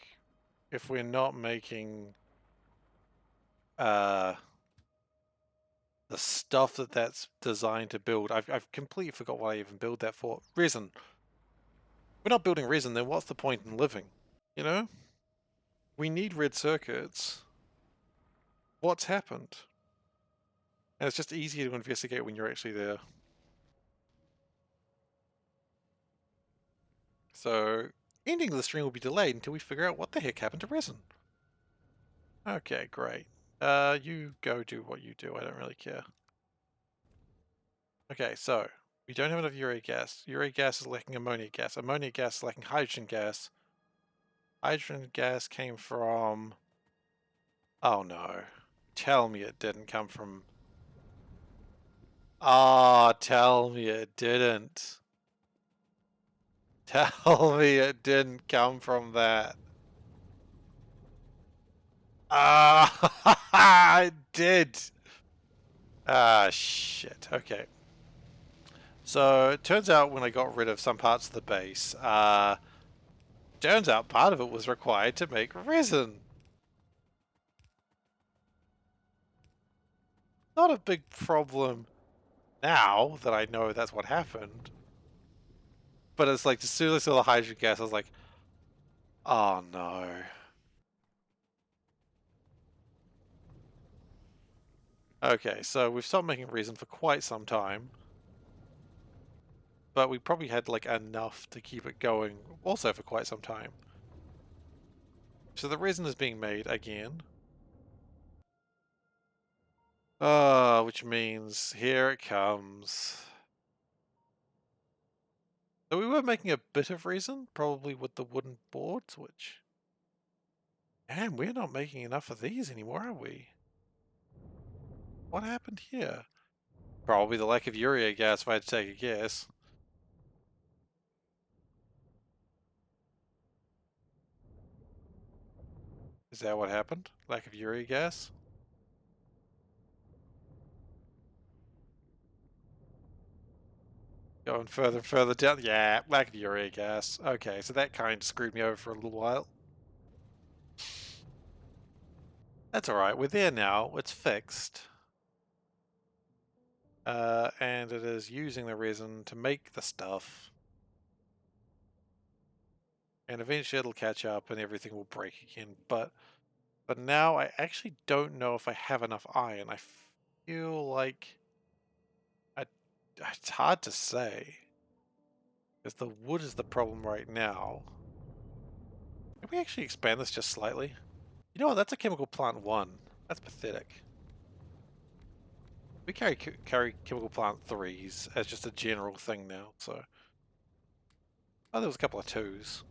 Speaker 1: if we're not making the stuff that's designed to build, I've completely forgot what I even build that for. Resin. We're not building resin, then what's the point in living? You know? We need red circuits. What's happened? And it's just easier to investigate when you're actually there. So, ending the stream will be delayed until we figure out what the heck happened to resin. Okay, great. You go do what you do, I don't really care. Okay, so, we don't have enough urea gas. Urea gas is lacking ammonia gas. Ammonia gas is lacking hydrogen gas. Hydrogen gas came from... Oh no. Tell me it didn't come from... Ah, tell me it didn't. Tell me it didn't come from that. Ah, it did. Ah, shit. Okay. So it turns out when I got rid of some parts of the base, turns out part of it was required to make resin. Not a big problem now that I know that's what happened. But it's like, as soon as I saw the hydrogen gas, I was like, oh no. Okay, so we've stopped making resin for quite some time. But we probably had like enough to keep it going also for quite some time. So the resin is being made again. Which means here it comes. So we were making a bit of resin, probably with the wooden boards, which... Damn, we're not making enough of these anymore, are we? What happened here? Probably the lack of urea gas, if I had to take a guess. Is that what happened? Lack of urea gas? Going further and further down. Yeah, lack of urea gas. Okay, so that kind of screwed me over for a little while. That's alright, we're there now. It's fixed. And it is using the resin to make the stuff. And eventually it'll catch up and everything will break again. But now I actually don't know if I have enough iron. I feel like... It's hard to say. Because the wood is the problem right now. Can we actually expand this just slightly? You know what, that's a chemical plant 1. That's pathetic. We carry chemical plant 3s as just a general thing now, so... Oh, there was a couple of 2s.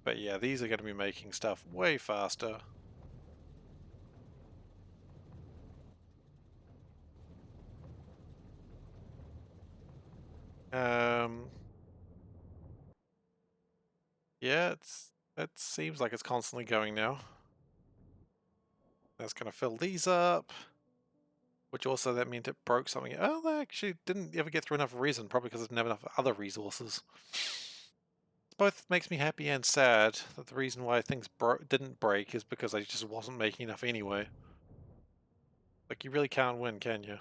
Speaker 1: But yeah, these are going to be making stuff way faster. Yeah, it seems like it's constantly going now. That's going to fill these up. Which also that meant it broke something. Oh, they actually didn't ever get through enough resin, probably because it didn't have enough other resources. Both makes me happy and sad that the reason why things didn't break is because I just wasn't making enough anyway. Like, you really can't win, can you?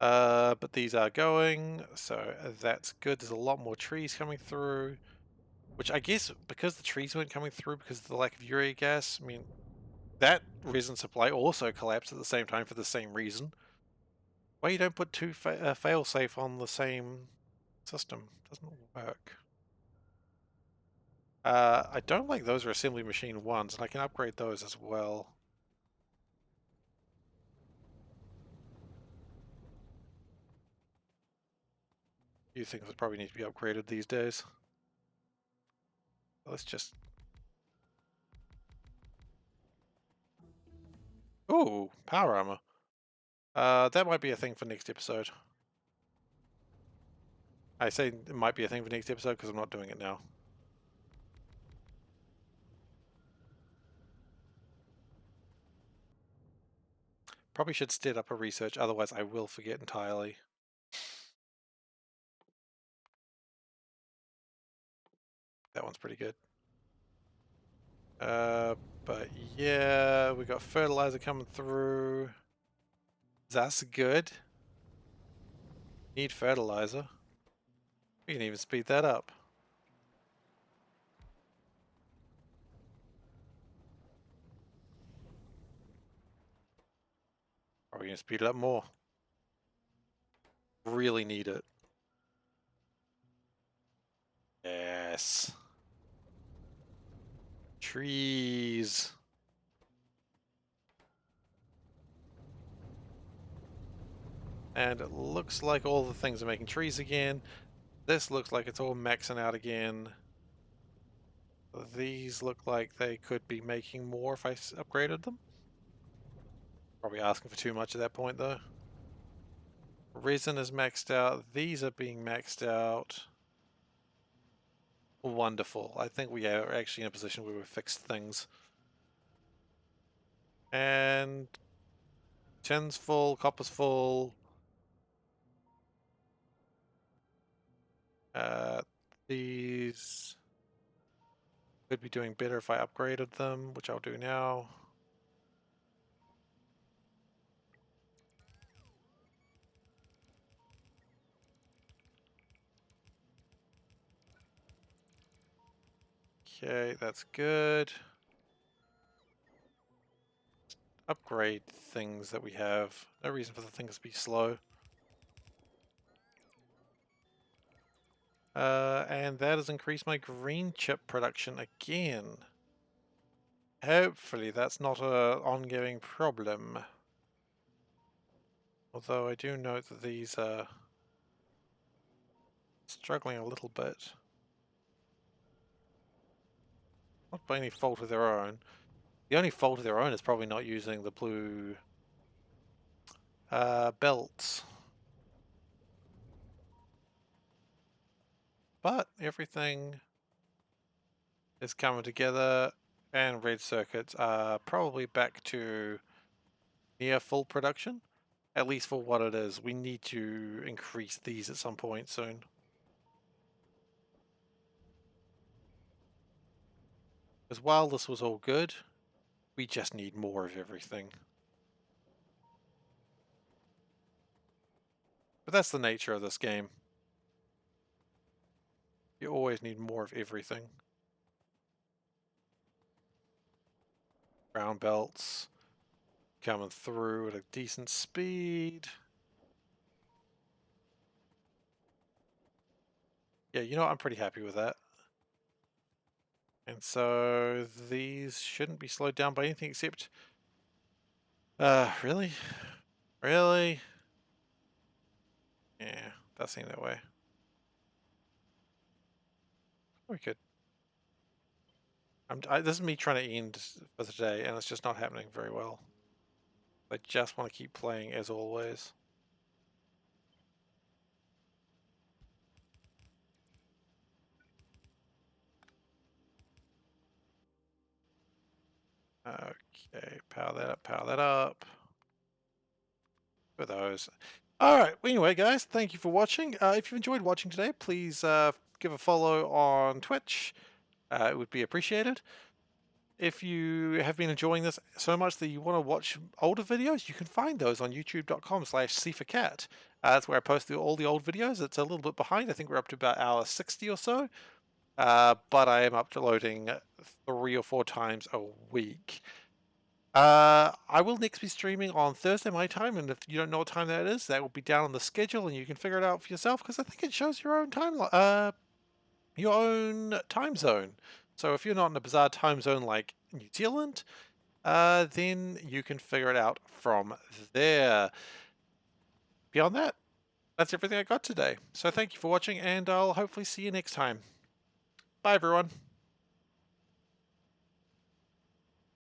Speaker 1: But these are going, so that's good. There's a lot more trees coming through, which I guess because the trees weren't coming through because of the lack of urea gas, I mean, that resin supply also collapsed at the same time for the same reason. Why you don't put two fail-safe on the same system? Doesn't work. I don't like those are assembly machine ones, and I can upgrade those as well. A few things that probably need to be upgraded these days. Let's just... Ooh, power armor. That might be a thing for next episode. I say it might be a thing for next episode because I'm not doing it now. Probably should set up a research, otherwise I will forget entirely. That one's pretty good. But yeah, we got fertilizer coming through. That's good. Need fertilizer. We can even speed that up. Are we going to speed it up more? Really need it. Yes. Trees. And it looks like all the things are making trees again. This looks like it's all maxing out again. These look like they could be making more if I upgraded them. Probably asking for too much at that point though. Resin is maxed out. These are being maxed out. Wonderful. I think we are actually in a position where we've fixed things. And tin's full, copper's full. These could be doing better if I upgraded them, which I'll do now. Okay, that's good. Upgrade things that we have. No reason for the things to be slow. And that has increased my green chip production again. Hopefully that's not an ongoing problem. Although I do note that these are struggling a little bit. Not by any fault of their own. The only fault of their own is probably not using the blue belts. But everything is coming together, and red circuits are probably back to near full production. At least for what it is. We need to increase these at some point soon. Because while this was all good, we just need more of everything. But that's the nature of this game. You always need more of everything. Brown belts coming through at a decent speed. Yeah, you know what? I'm pretty happy with that. And so these shouldn't be slowed down by anything except... really? Really? Yeah, that seemed that way. We could. This is me trying to end for the day, and it's just not happening very well. I just want to keep playing as always. Okay, power that up, power that up. For those. Alright, well, anyway guys, thank you for watching. If you enjoyed watching today, please give a follow on Twitch. It would be appreciated. If you have been enjoying this so much that you want to watch older videos, you can find those on youtube.com/SeiferKatt. That's where I post all the old videos. It's a little bit behind. I think we're up to about hour 60 or so. But I am uploading 3 or 4 times a week. I will next be streaming on Thursday my time, and if you don't know what time that is, that will be down on the schedule, and you can figure it out for yourself because I think it shows your own time zone. So if you're not in a bizarre time zone like New Zealand, then you can figure it out from there. Beyond that, that's everything I got today. So thank you for watching, and I'll hopefully see you next time. Bye, everyone.